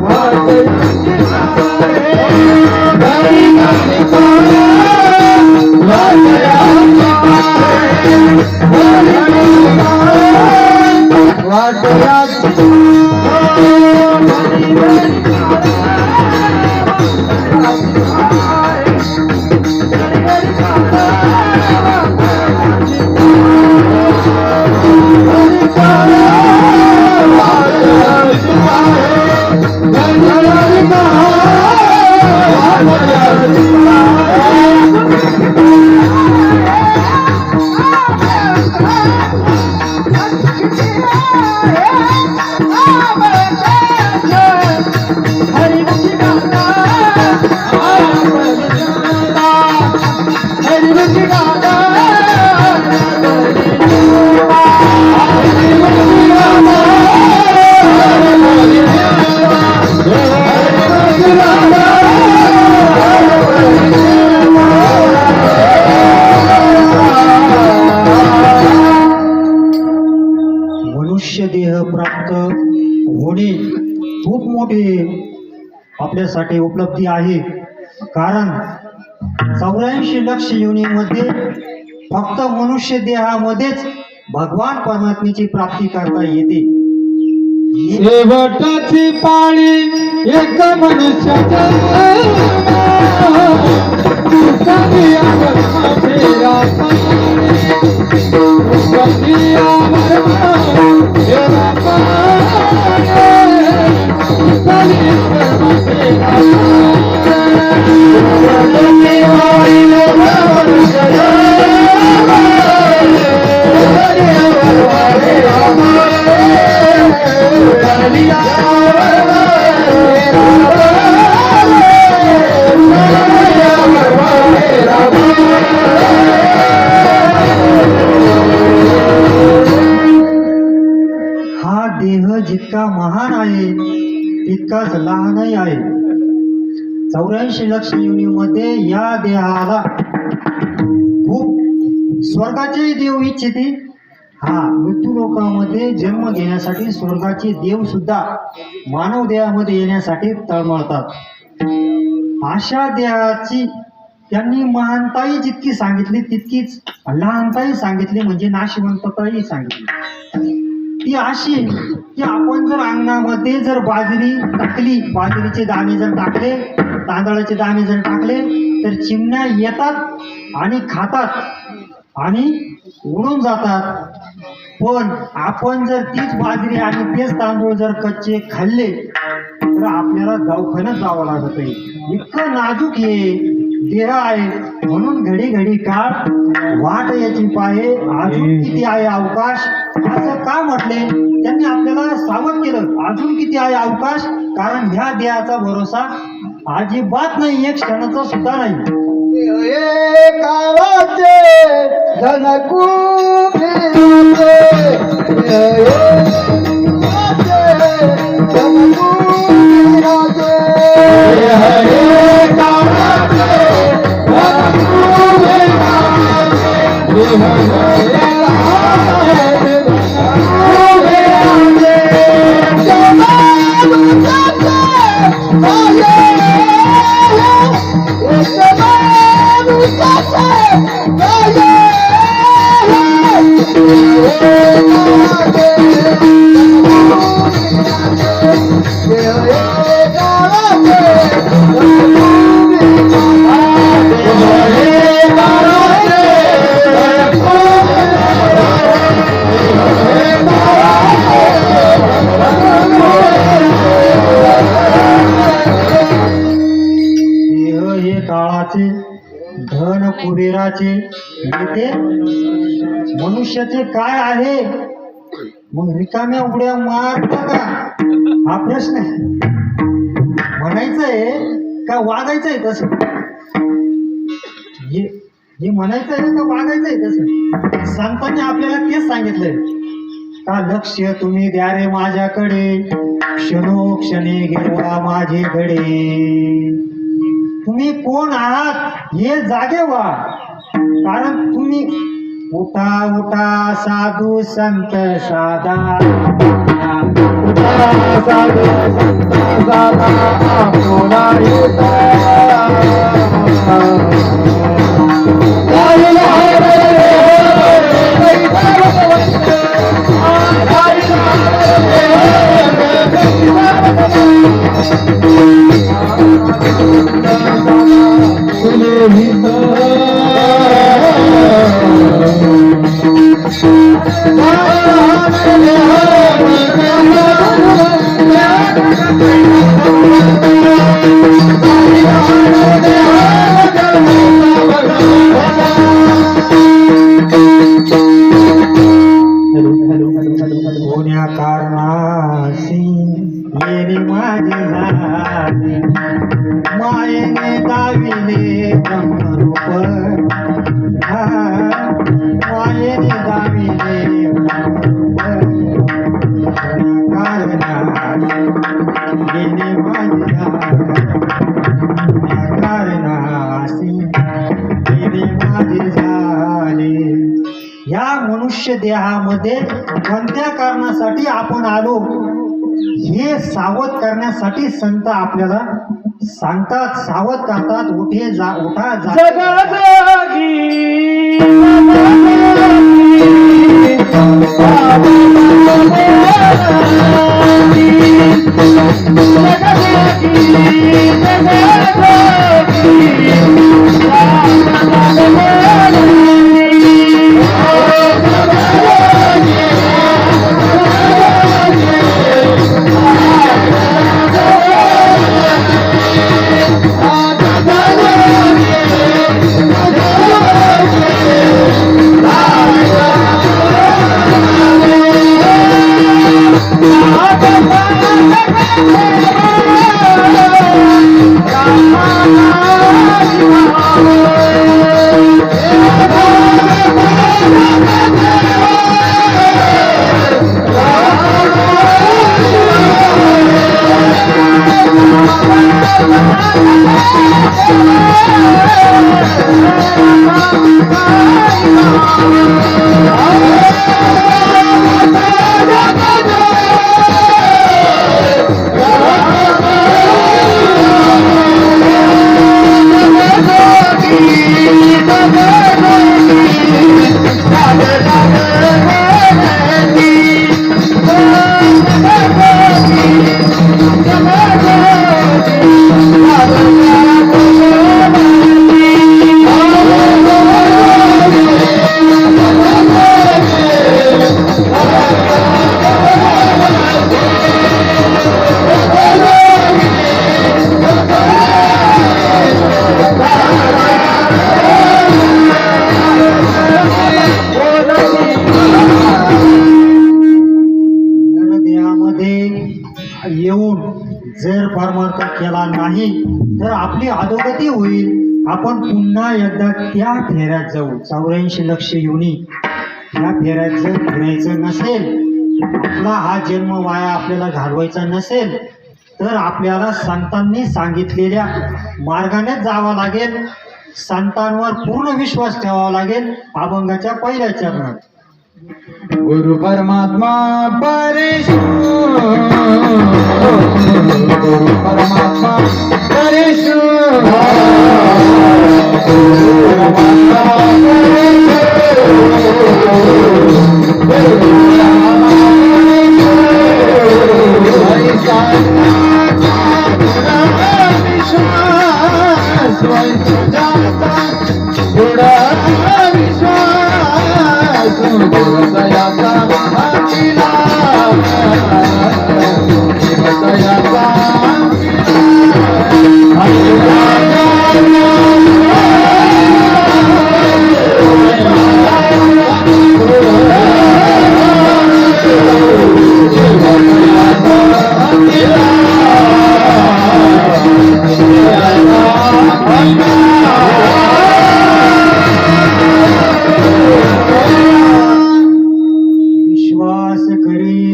वाट याची पाय, घडी घडी काळ वाट याची पाय, घडी घडी काळ वाट याची मनुष्य देह प्राप्त होणे खूप मोठी आपल्यासाठी उपलब्धी आहे. कारण 84 लक्ष योनीमध्ये फक्त मनुष्य देहामध्येच भगवान परमात्म्याची प्राप्ती करता येते. शेवटाची पाळी एक मनुष्याच्या हा देह जितका महान आहे तितकाच लहानही आहे. 84 लक्ष योनीमध्ये या देहाला खूप स्वर्गाचे देव इच्छिते. हा मृत्यू लोकामध्ये जन्म घेण्यासाठी स्वर्गाचे देव सुद्धा मानव देहामध्ये येण्यासाठी तळमळतात. अशा देहाची त्यांनी महानताई जितकी सांगितली तितकीच लहानताई सांगितली, म्हणजे नाशिवंतताही सांगितली. ती अशी की आपण जर अंगणामध्ये जर बाजरी टाकली, बाजरीचे दाणे जर टाकले, तांदळाचे दाणे जर टाकले, तर चिमण्या येतात आणि खातात आणि उडून जातात. पण आपण जर तीच बाजरी आणि तेच तांदूळ जर कच्चे खाल्ले तर आपल्याला दवाखान्यात जावं लागत आहे. इतकं नाजूक हे देह आहे. म्हणून घडी घडी काळ वाट याची पाहे, अजून किती आहे अवकाश, असं का म्हटले? त्यांनी आपल्याला सावध केलं, अजून किती आहे अवकाश, कारण ह्या देहाचा भरोसा अजिबात नाही, एक क्षणाचा सुद्धा नाही. काळाचे काळाचे धन कुबेराचे येते, मनुष्याचे काय आहे? मग रिकाम्या उड्या मारता का? हा प्रश्न आहे. म्हणायचंय का वागायचंय तसं? हे म्हणायचंय का वागायचंय तसं? संतांनी आपल्याला तेच सांगितलंय का लक्ष तुम्ही द्या रे माझ्याकडे, क्षणोक्षणी गिरवा माझे गडे. तुम्ही कोण आहात हे जागे व्हा, कारण तुम्ही उठा उठा साधू संत साधा, उठा साधू संत साधा, कोण्या कारणासी येणे माझे झाले, मायेने दाविले ब्रह्मरूप, मायेने दाविले ब्रह्मरूप, कारणासी येणे माझे झाले, कारणासी येणे माझे झाले. या मनुष्य देहामध्ये कोणत्या कारणासाठी आपण आलो हे सावध करण्यासाठी संत आपल्याला सांगतात, सावध करतात. उठे जा, उठा जागी जर परमार्थ केला नाही तर आपली अधोगती होईल. आपण पुन्हा एकदा त्या फेऱ्यात जाऊ. 84 लक्ष योनी या फेऱ्यात जर फिरायचं नसेल, आपला हा जन्म वाया आपल्याला घालवायचा नसेल, तर आपल्याला संतांनी सांगितलेल्या मार्गाने जावं लागेल. संतांवर पूर्ण विश्वास ठेवावा लागेल. अभंगाच्या पहिल्या चरणात गुरु परमात्मा परेशु, गुरु परमात्मा परेशु,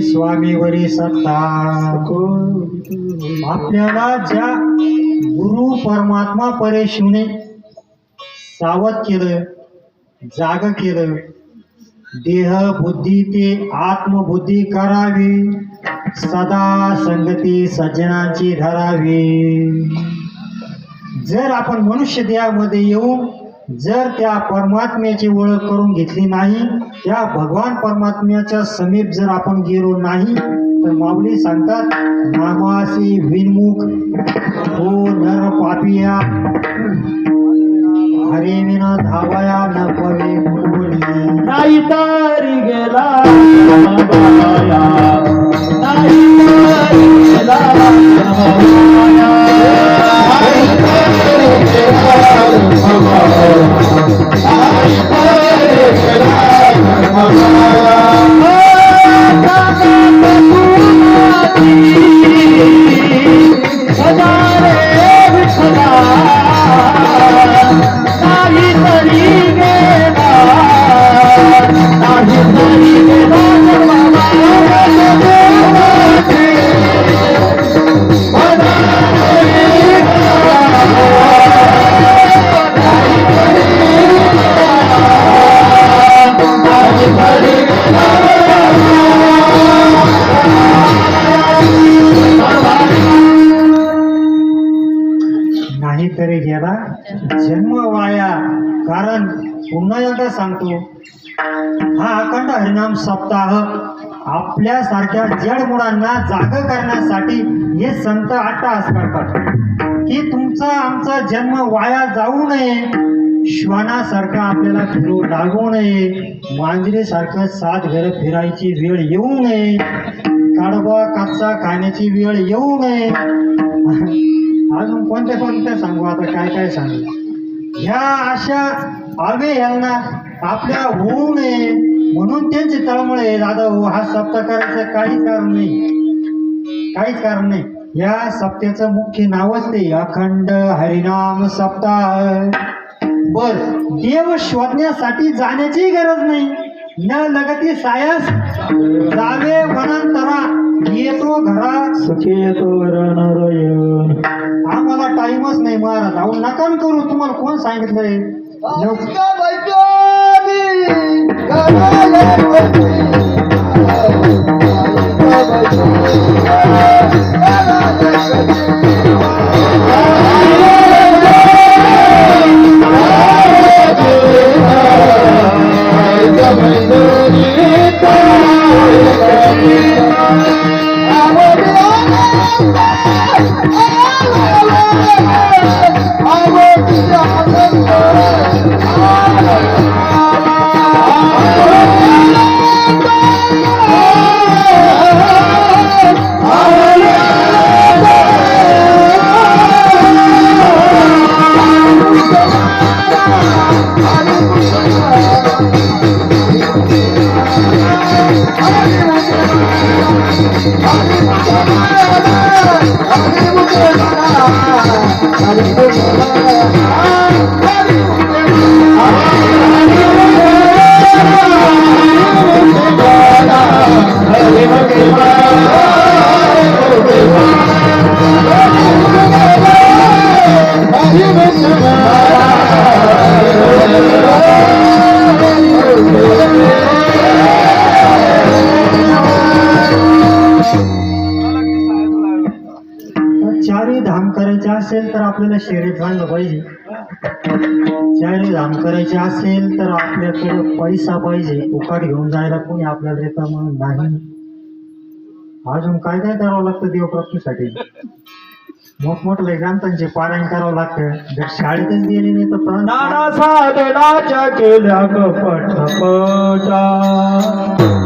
स्वामीवरी सत्ता. आपल्याला ज्या गुरु परमात्मा परेशुने सावध केलं, जाग केलं, देह बुद्धी ते आत्मबुद्धी करावी, सदा संगती सज्जनांची धरावी. जर आपण मनुष्य देहामध्ये येऊन जर त्या परमात्म्याची ओळख करून घेतली नाही, त्या भगवान परमात्म्याच्या समीप जर आपण गेलो नाही, तर माऊली सांगतात नामासी विनमुख हो नर पापिया, हरे विना धावया न पवे बुलबुली. नाही तारी गेला बाया, नाही तारी गेला बाया, नाहीतरी गेला जन्म वाया. कारण पुन्हा एकदा सांगतो, हा अखंड हरिनाम सप्ताह आपल्यासारख्या जड मुलांना जाग करण्यासाठी हे संत अट्टहास करतात की तुमचा आमचा जन्म वाया जाऊ नये, श्वानासारखा आपल्याला फिरू लागू नये, मांजरीसारखं 7 घरं फिरायची वेळ येऊ नये, काडबा काचा खाण्याची वेळ येऊ नये. अजून कोणत्या सांगू, आता काय काय सांगू. ह्या अशा आवे यांना आपल्या होऊ नये म्हणून त्यांची तळमळे. दादा हो, हा सप्ताह करायचं काहीच कारण नाही, काहीच कारण नाही. या सप्त्याचं मुख्य नावच ते अखंड हरिनाम सप्ताह. बर, देव शोधण्यासाठी जाण्याची गरज नाही. न लगती सायस जावे वनांतरा, येतो घरा सुखी येतो रणरय. आम्हाला टाइमच नाही महाराज. अहो नका करू, तुम्हाला कोण सांगितलंय. चारही धाम करायचे असेल तर आपल्याला शरीर चांगलं पाहिजे. चारही धाम करायचे असेल तर आपल्याकडे पैसा पाहिजे. फुकाट घेऊन जायला कोणी आपल्याला रिकामं नाही. अजून काय काय करावं लागतं देवप्राप्तीसाठी? मोठमोठ्या ग्रंथांचे पारायण करावं लागतं. जर शाळेतच गेले नाही तर प्राण नाना साधनाच्या केल्या कपट पटा,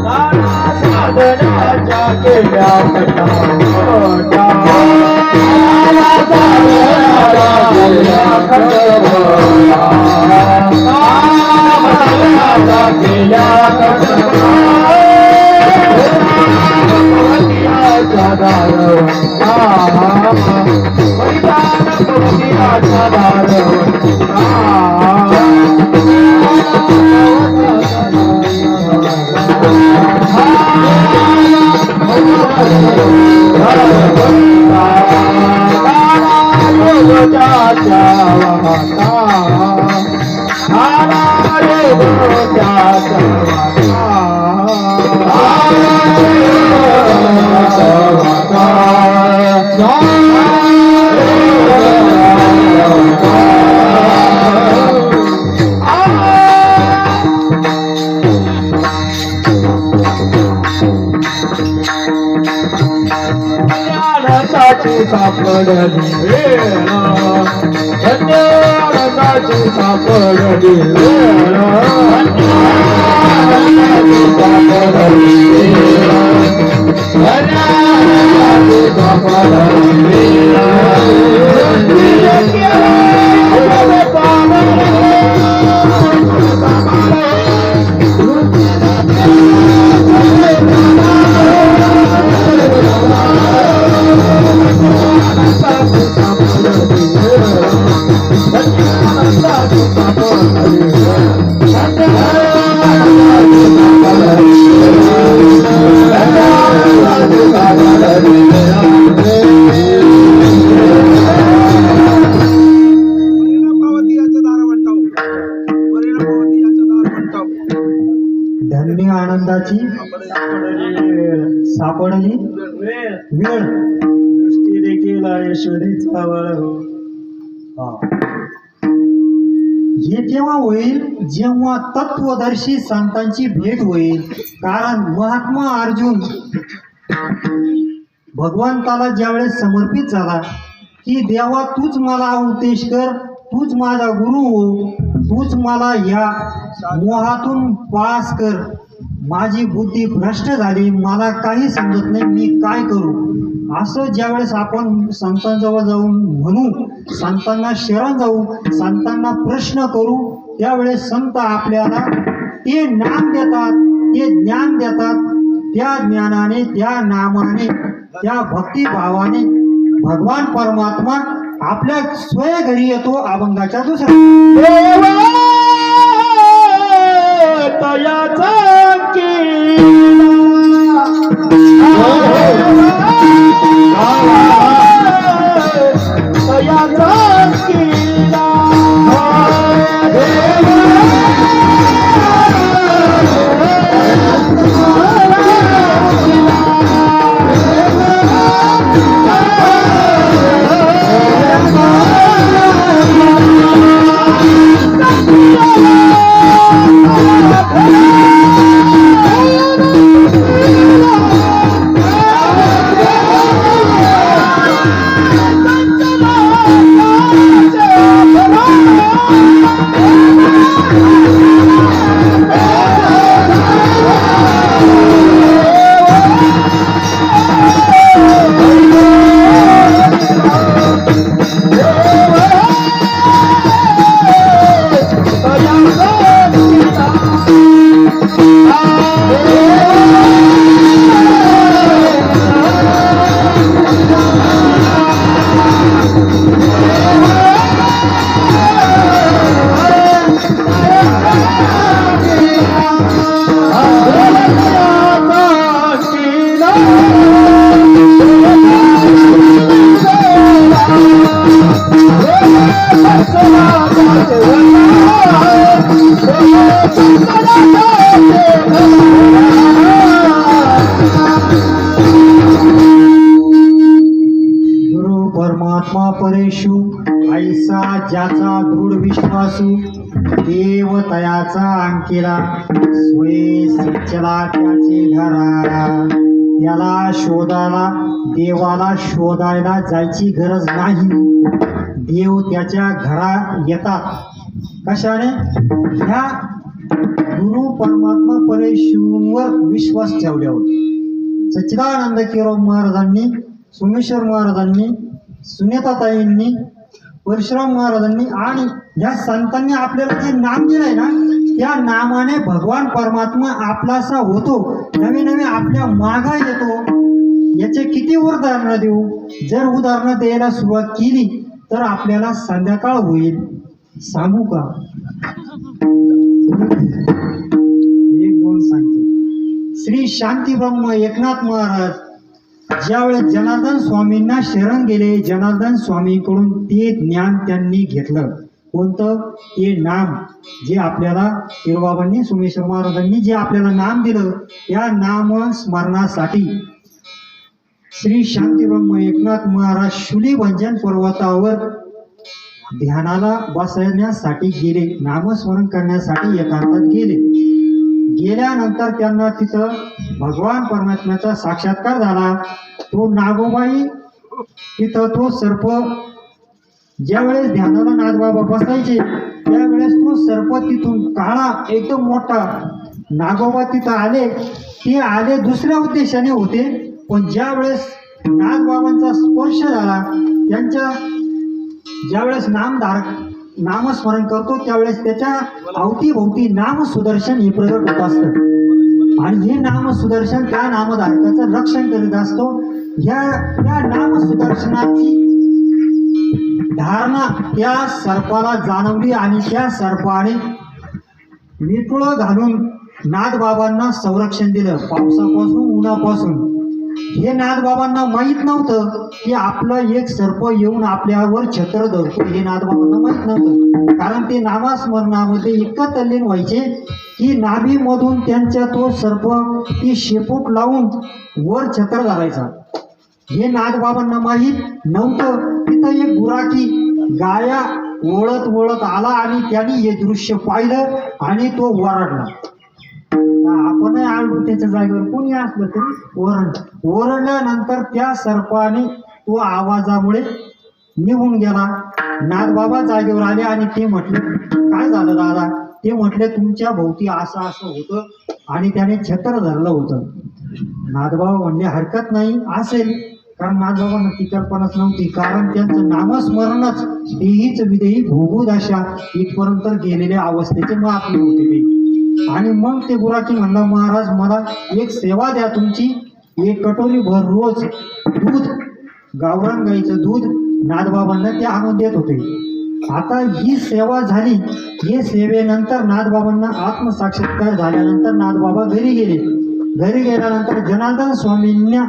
नाना साधनाच्या केल्या कटापटा, नाना साधनाच्या केल्या कटापटा, नाना साधनाच्या केल्या कटापटा, भगवंताच्या दारवंता, भगवंताच्या दारवंता. सापडली वेळ, धन्याची सापडली वेळ, सापडली वेळ, धन्याची सापडली धन्य आनंदाची सापडली वेळ, वेळ. दृष्टी देखील ऐश्वरीचा वळ. हे केव्हा होईल? जेव्हा तत्वदर्शी संतांची भेट होईल. कारण महात्मा अर्जुन भगवंताला ज्यावेळेस समर्पित झाला की देवा तूच मला उपदेश कर, तूच माझा गुरु हो, तूच मला या मोहातून पास कर. माझी बुद्धी भ्रष्ट झाली, मला काही समजत नाही, मी काय करू? असं ज्यावेळेस आपण संतांजवळ जाऊन म्हणू, संतांना शरण जाऊ, संतांना प्रश्न करू, त्यावेळेस संत आपल्याला ते नाम देतात, ते ज्ञान देतात. त्या ज्ञानाने, त्या नामाने, त्या भक्तिभावाने भगवान परमात्मा आपल्या स्वय घरी येतो. अभंगाच्या दुसऱ्या तयाचा ज्याचा दृढ विश्वासू देव तयाचा अंकेला सोये सिंचला त्याचे घरा. त्याला शोधायला देवाला शोधायला जायची गरज नाही. देव त्याच्या घरा येतात. कशाने? ह्या गुरु परमात्मा परमेश्वरावर विश्वास ठेवल्यावर. सच्चिदानंद केशव महाराजांनी, सोमेश्वर महाराजांनी, सुनेताताईंनी, परशुराम महाराजांनी आणि या संतांनी आपल्याला जे नाम दिलंय ना, त्या नामाने भगवान परमात्मा आपलासा होतो, नवे नवे आपल्या मागा येतो. याचे किती उदाहरणं देऊ? जर उदाहरणं द्यायला सुरुवात केली तर आपल्याला संध्याकाळ होईल. सांगू का? एक दोन सांगतो. श्री शांती ब्रह्म एकनाथ महाराज ज्यावेळेस जनार्दन स्वामींना शरण गेले, जनार्दन स्वामींकडून ते ज्ञान त्यांनी घेतलं. कोणतं? ते नाम जे आपल्याला केळबाबांनी, सोमेश्वर महाराजांनी जे आपल्याला नाम दिलं, त्या नाम स्मरणासाठी श्री शांती ब्रह्म एकनाथ महाराज शूलिभंजन पर्वतावर ध्यानाला बसण्यासाठी गेले. नामस्मरण करण्यासाठी एकांतात गेले. गेल्यानंतर त्यांना तिथं भगवान परमात्म्याचा साक्षात्कार झाला. तो नागोबाई तिथं तो सर्प ज्यावेळेस ध्यानाला नागबाबा बसायचे त्यावेळेस तो सर्प तिथून काळा एकदम मोठा नागोबा तिथं आले. ते आले दुसऱ्या उद्देशाने होते, पण ज्यावेळेस नागबाबांचा स्पर्श झाला, त्यांच्या ज्यावेळेस नामस्मरण करतो त्यावेळेस त्याच्या अवतीभोवती नाम सुदर्शन हे प्रगट होत असतं आणि हे नाम सुदर्शन त्या नामधारकाचं रक्षण करीत असतो. या नाम सुदर्शनाची धारणा त्या सर्पाला जाणवली आणि त्या सर्पाने विटुळं घालून नागबाबांना संरक्षण दिलं पावसापासून, उन्हापासून. हे नागबाबांना माहीत नव्हतं की आपलं एक सर्प येऊन आपल्यावर छत्र धरतो. हे नागबाबांना माहीत नव्हतं, कारण ते नामस्मरणामध्ये इतकं तल्लीन व्हायचे की नाभीमधून त्यांच्या तो सर्प ती शेपूट लावून वर छत्र धरायचा. हे नागबाबांना माहीत नव्हतं. तिथं एक गुराखी गाया ओळत ओळत आला आणि त्याने हे दृश्य पाहिलं आणि तो वरडला. आपण आळू त्याच्या जागेवर कोणी असलं तरी ओरडल्यानंतर त्या सर्पाने तो आवाजामुळे निघून गेला. नागबाबा जागेवर आले आणि ते म्हटले, काय झालं दादा? ते म्हटले, तुमच्या भोवती असं असं होतं आणि त्याने छत्र धरलं होतं. नागबाबा म्हणले, हरकत नाही असेल, कारण नागबाबांना ती कल्पनाच नव्हती, कारण त्यांचं नामस्मरणच देहीच विदेही भोगूदशा इथपर्यंत गेलेल्या अवस्थेचे महात्मे होते ते. आणि मग ते गुराखी म्हणला, महाराज मला एक सेवा द्या तुमची. एक कटोरी भर रोज दूध, गावरान गाईचं दूध नागबाबांना ते आणून देत होते. आता ही सेवा झाली. हे सेवेनंतर नागबाबांना आत्मसाक्षात्कार झाल्यानंतर नागबाबा घरी गेले. घरी गेल्यानंतर जनार्दन स्वामींना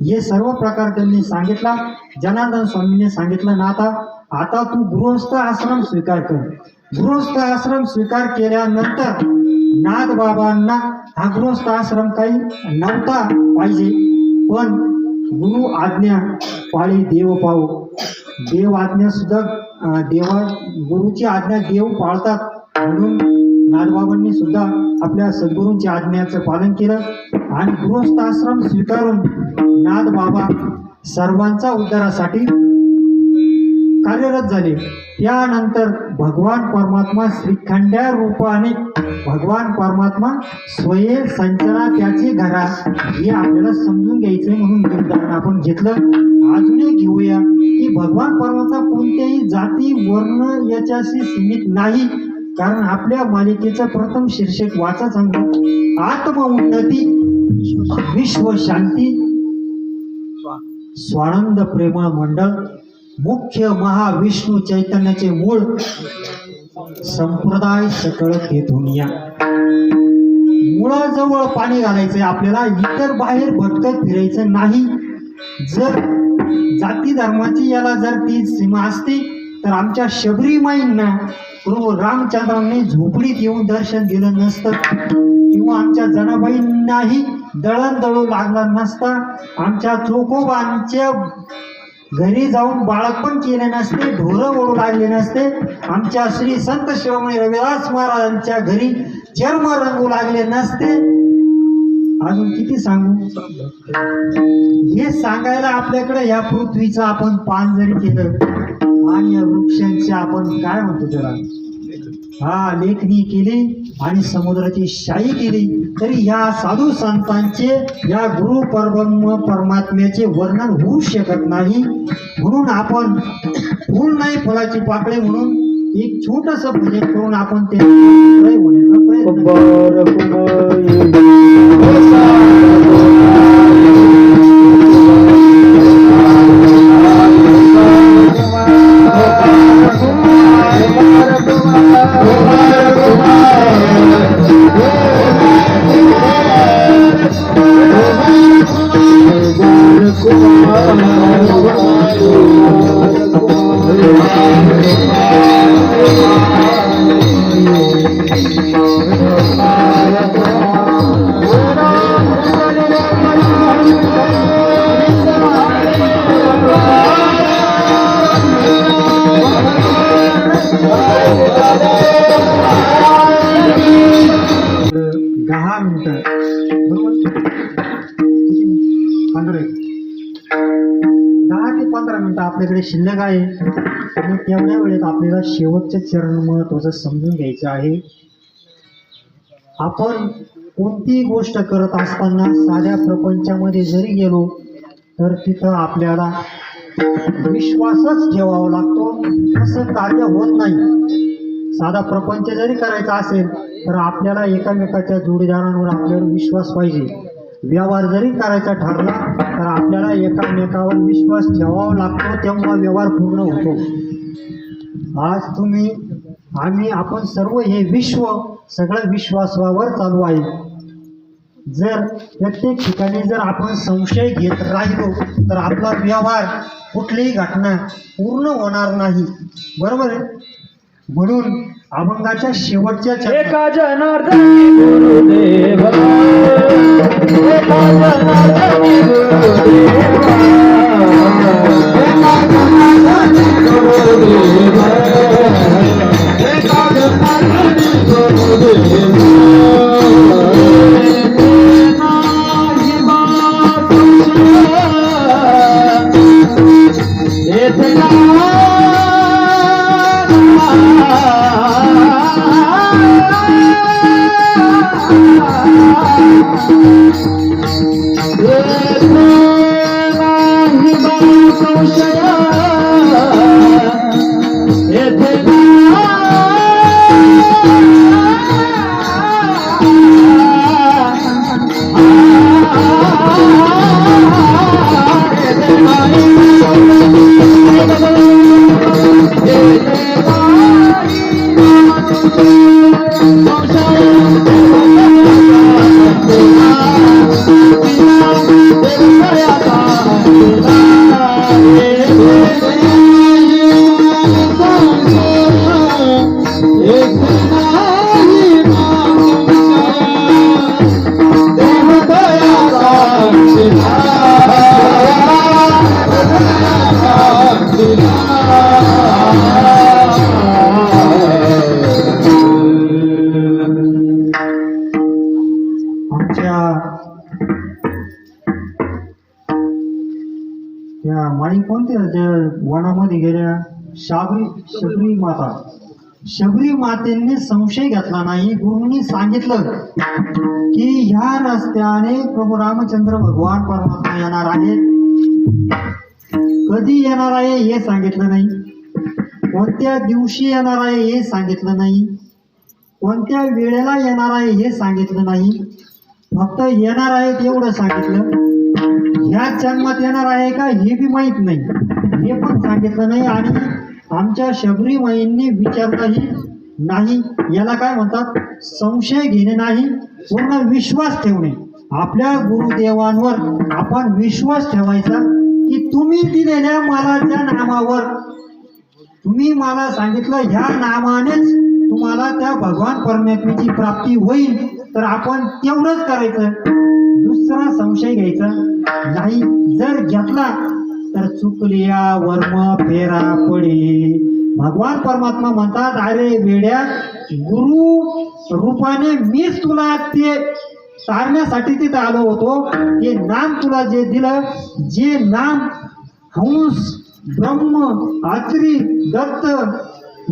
हे सर्व प्रकार त्यांनी सांगितला. जनार्दन स्वामींनी सांगितलं, नाथा आता तू गृहस्थ आश्रम स्वीकार कर. गृहस्थ आश्रम स्वीकार केल्यानंतर नागबाबांना हा गृहस्थ आश्रम काही नव्हता पाहिजे, पण गुरु आज्ञा पाळी देव पाव. देव आज्ञा सुद्धा गुरुची आज्ञा देव पाळतात, म्हणून नागबाबांनी सुद्धा आपल्या सद्गुरूंची आज्ञाचं पालन केलं आणि गृहस्थ आश्रम स्वीकारून नागबाबा सर्वांचा उद्धारासाठी कार्यरत झाले. त्यानंतर भगवान परमात्मा श्रीखंड्या रूपाने भगवान परमात्मा स्वये संचना त्याचे घरा हे आपल्याला समजून घ्यायचे, म्हणून उदाहरण आपण घेतलं. अजूनही घेऊया की भगवान परमात्मा कोणत्याही जाती वर्ण याच्याशी सीमित नाही, कारण आपल्या मालिकेचं प्रथम शीर्षक वाचा सांगतो, आत्म उन्नती विश्व शांती स्वानंद प्रेमळ मंडळ मुख्य महाविष्णू चैतन्याचे मूळ संप्रदाय सकळ ते दुनिया. मुळाजवळ पाणी घालायचंय आपल्याला, इतर बाहेर भटकत फिरायचं नाही. जर जाती धर्माची याला जर ती सीमा असती तर आमच्या शबरीमाईंना प्रभू रामचंद्रांनी झोपडीत येऊन दर्शन दिलं नसतं, किंवा आमच्या जनाबाईंनाही दळण दळू लागला नसता. आमच्या चोखोबांच्या घरी जाऊन बाळपण केले नसते, ढोरं ओढू लागले नसते, आमच्या श्री संत शिरोमणी रविदास महाराजांच्या घरी जन्म रंगू लागले नसते, अजून किती सांगू? हे सांगायला आपल्याकडे या पृथ्वीचं आपण पान जरी केलं आणि या वृक्षांचे आपण काय म्हणतो त्याला लेखणी केली आणि समुद्राची शाही केली तरी या साधू संतांचे, या गुरु परब्रह्म परमात्म्याचे वर्णन होऊ शकत नाही. म्हणून आपण फूल नाही फुलाची पाकळी म्हणून एक छोटस भजन करून आपण ते होण्याचा प्रयत्न आपल्याकडे शिल्लक आहे आणि तेवढ्या वेळेत आपल्याला शेवटचे चरण महत्वाचं समजून घ्यायचं आहे. आपण कोणतीही गोष्ट करत असताना साध्या प्रपंचामध्ये जरी गेलो तर तिथं आपल्याला विश्वासच ठेवावा लागतो. असं कार्य होत नाही. साधा प्रपंच जरी करायचा असेल तर आपल्याला एकामेकाच्या जोडीदारांवर आपल्यावर विश्वास पाहिजे. व्यवहार जरी करायचा ठरला तर आपल्याला एकामेकावर विश्वास ठेवावा लागतो, तेव्हा व्यवहार पूर्ण होतो. आज आपण सर्व हे विश्व सगळं विश्वासावर चालू आहे. जर प्रत्येक ठिकाणी जर आपण संशय घेत राहिलो तर आपला व्यवहार, कुठलीही घटना पूर्ण होणार नाही. बरोबर आहे. म्हणून अभंगाच्या शेवटच्या एका जनार्दनी गुरुदेवा, एका जनार्दनी गुरुदेवा, एका जनार्दनी गुरुदेवा, एका जनार्दनी गुरुदेवा, नाही मातुषा येथे ना त्या माई कोणत्या ज्या वनामध्ये गेल्या शबरी माता, शबरी मातेने संशय घेतला नाही. गुरुंनी सांगितलं की ह्या रस्त्याने प्रभू रामचंद्र भगवान परमात्मा येणार आहेत. कधी येणार आहे हे सांगितलं नाही, कोणत्या दिवशी येणार आहे हे सांगितलं नाही, कोणत्या वेळेला येणार आहे हे सांगितलं नाही. फक्त येणार आहेत एवढं सांगितलं. ह्या जन्मात येणार आहे का हे बी माहित नाही, हे पण सांगितलं नाही. आणि आमच्या शबरी माईंनी विचारलंही नाही. याला काय म्हणतात? संशय घेणे नाही, पूर्ण विश्वास ठेवणे. आपल्या गुरुदेवांवर आपण विश्वास ठेवायचा की तुम्ही दिलेल्या मला त्या नामावर, तुम्ही मला सांगितलं ह्या नामानेच तुम्हाला त्या भगवान परमात्म्याची प्राप्ती होईल, तर आपण तेवढंच करायचं. दुसरा संशय घ्यायचा नाही. जर घेतला तर चुकलिया वर्म फेरा पडी. भगवान परमात्मा म्हणतात, अरे वेड्या, गुरु रूपाने मीच तुला ते तारण्यासाठी तिथे आलो होतो. हे नाम तुला जे दिलं, जे नाम हंस, ब्रह्म, अत्री, दत्त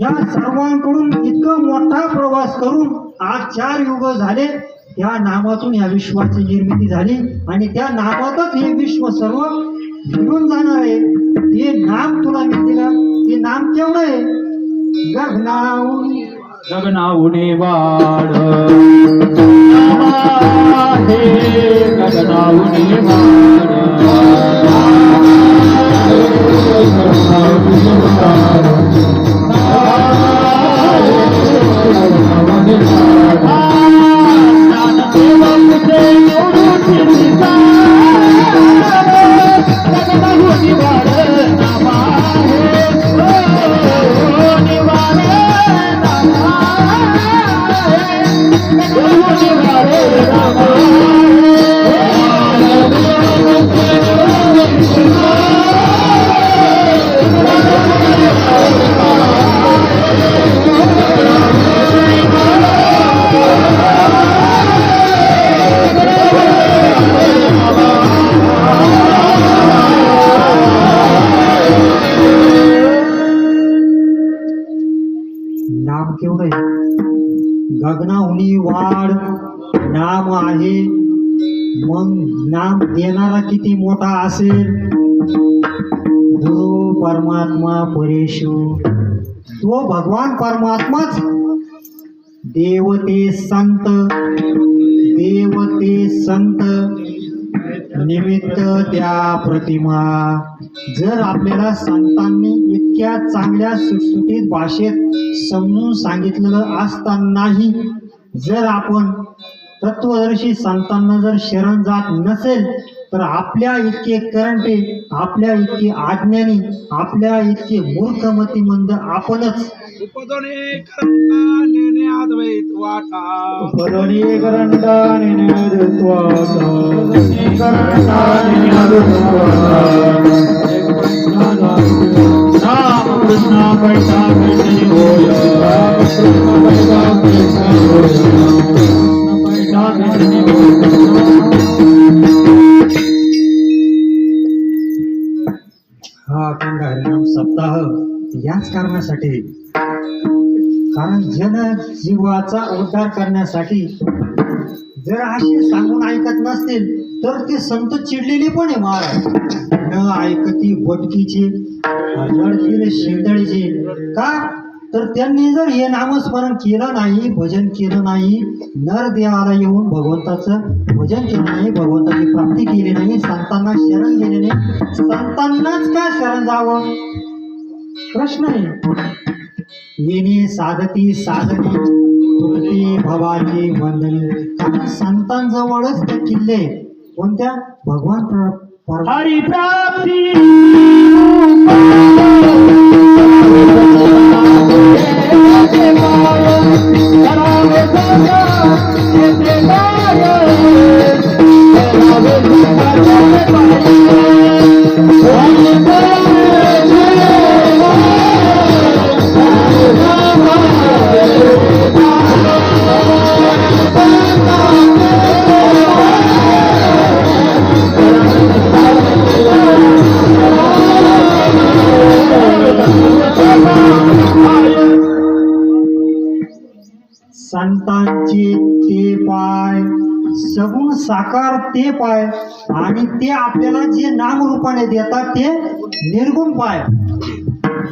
या सर्वांकडून इतकं मोठा प्रवास करून आज 4 युग झाले, त्या नामातून या विश्वाची निर्मिती झाली आणि त्या नामातच हे विश्व सर्व मिळून जाणार आहे. ते नाम तुला मी दिलं. ते नाम केवढं आहे? गगनाहून गगनाऊने वाढ आहे, गगनाऊने नाम केवढं आहे? गगनाहुनी वाढ नाम आहे. मग नाम देणारा किती मोठा असेल? गुरु परमात्मा परेशु, तो भगवान परमात्माच. देवते संत, देवते संत निमित्त त्या प्रतिमा. जर आपल्याला संतांनी इतक्या चांगल्या सुटसुटीत भाषेत समजून सांगितलेलं असतानाही जर आपण तत्वदर्शी संतांना जर शरण जात नसेल, तर आपल्या इतके करंटे, आपल्या इतके अज्ञानी, आपल्या इतके मूर्खमतिमंद आपणच. उपदोने करंडा नेने अद्वैत वाटा, उपदोने करंडा नेने अद्वैत वाटा, उपदोने करंडा नेने अद्वैत वाटा. राम कृष्ण बैठा बैठे होय, राम कृष्ण बैठा बैठे होय, कृष्ण बैठा बैठे होय. हा अखंड हरिनाम सप्ताह याच कारणासाठी, कारण जन जीवाचा उद्धार करण्यासाठी. जर असे सांगून ऐकत नसतील तर ते संत चिडलेले पण आहे महाराज. न ऐकती भटकीचे लढतील शेंदळीचे. का? तर त्यांनी जर हे नामस्मरण केलं नाही, भजन केलं नाही, नर देवाला येऊन भगवंताचं भजन केलं नाही, भगवंताची प्राप्ती केली नाही, संतांना शरण गेले नाही, संतांनाच का शरण जावं? प्रश्न आहे. येणे साधती साधनी तुटती भवानी बंधनी. कारण संतांजवळच ते किल्ले आहेत. कोणत्या? भगवान हरी प्राप्ती संतांचे ते पाय, सगुण साकार ते पाय, आणि ते आपल्याला जे नामरूपाने देतात ते निर्गुण पाय.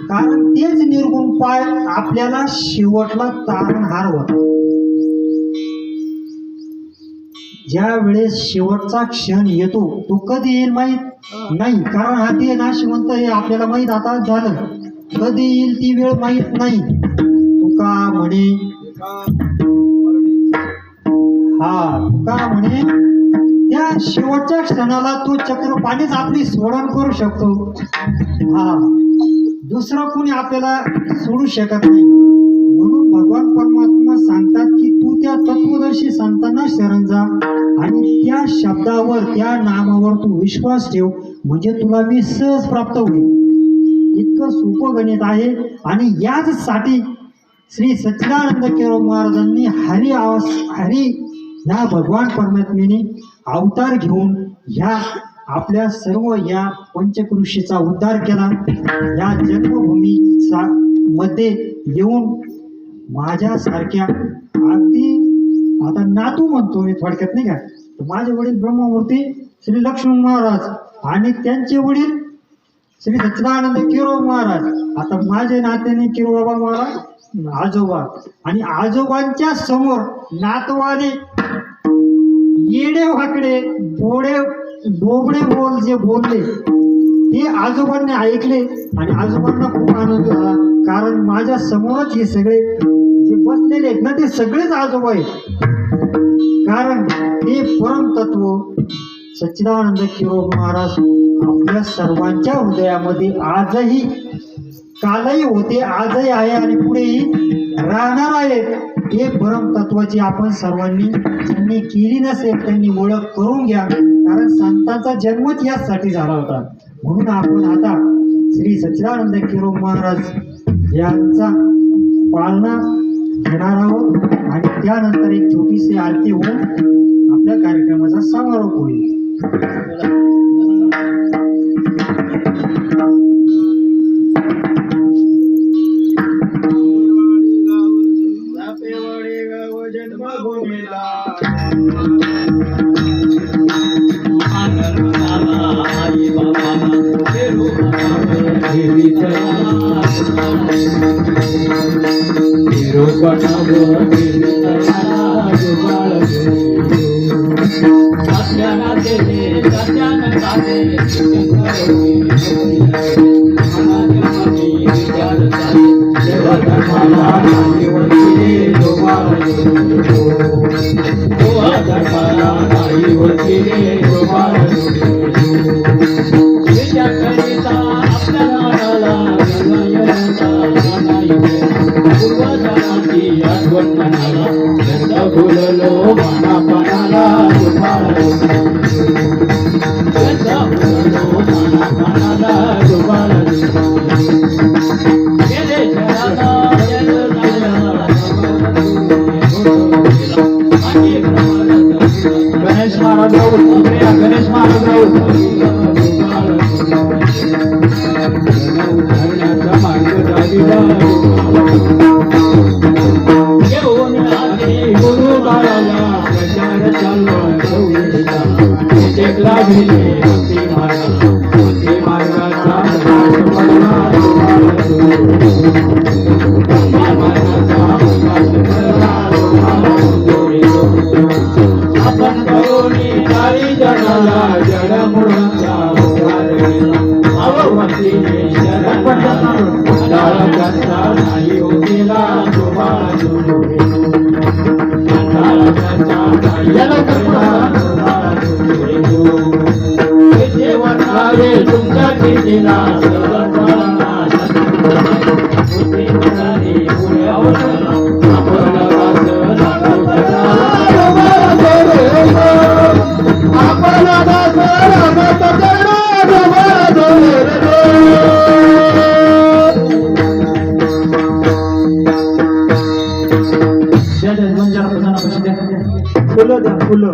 कारण तेच निर्गुण पाय आपल्याला शेवटला तारणहार होता. ज्या वेळेस शेवटचा क्षण येतो तो कधी येईल माहीत नाही. कारण हा ते नाशिवंत हे आपल्याला माहीत आता झालं. कधी येईल ती वेळ माहीत नाही. तुका म्हणे, तुका म्हणे त्या शेवटच्या क्षणाला तो चक्रपाणीच आपली सोडण करू शकतो. दुसरं कोणी आपल्याला सोडू शकत नाही. म्हणून भगवान परमात्मा सांगतात की तू त्या त्या तत्वदर्शी संतांना शरण जा आणि त्या शब्दावर त्या नामावर तू विश्वास ठेव, म्हणजे तुला मी सहज प्राप्त होईल. इतकं सोपं गणित आहे. आणि याच साठी श्री सच्चिदानंद केळव महाराजांनी हरी या भगवान परमात्म्याने अवतार घेऊन ह्या आपल्या सर्व या पंचकृषीचा उद्धार केला. या जन्मभूमीचा मध्ये येऊन माझ्यासारख्या अगदी आता नातू म्हणतो मी थोडक्यात नाही का, तर माझे वडील ब्रह्ममूर्ती श्री लक्ष्मण महाराज आणि त्यांचे वडील श्री सच्चिदानंद केळव महाराज, आता माझे नात्याने केळवबाबा महाराज आजोबा, आणि आजोबांच्या समोर नातवाने येडे वाकडे बोबडे बोल जे बोलले ते आजोबांनी ऐकले आणि आजोबांना खूप आनंद झाला. कारण माझ्या समोरच हे सगळे जे बसलेले आहेत ना ते सगळेच आजोबा आहेत. कारण ते परम तत्व सच्चिदानंद केळव महाराज आपल्या सर्वांच्या हृदयामध्ये आजही, कालही होते, आजही आहे आणि पुढेही राहणार आहेत. हे परम तत्वाची आपण सर्वांनी ज्यांनी केली नसेल त्यांनी ओळख करून घ्या. कारण संतांचा जन्मच याचसाठी झाला होता. म्हणून आपण आता श्री सच्चिदानंद केळव महाराज यांचा पालना घेणार आहोत आणि त्यानंतर एक छोटीशी आरती होऊन आपल्या कार्यक्रमाचा समारोप होईल. गणेश फुलं द्या, फुलं.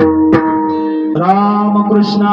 रामकृष्ण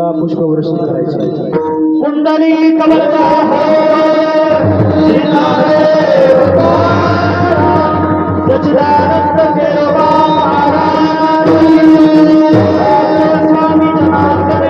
देवीला पुष्पवृष्टी करायची. कुंडली कमलचा सच्चिदानंद केळवा महाराज स्वामी जनार्दन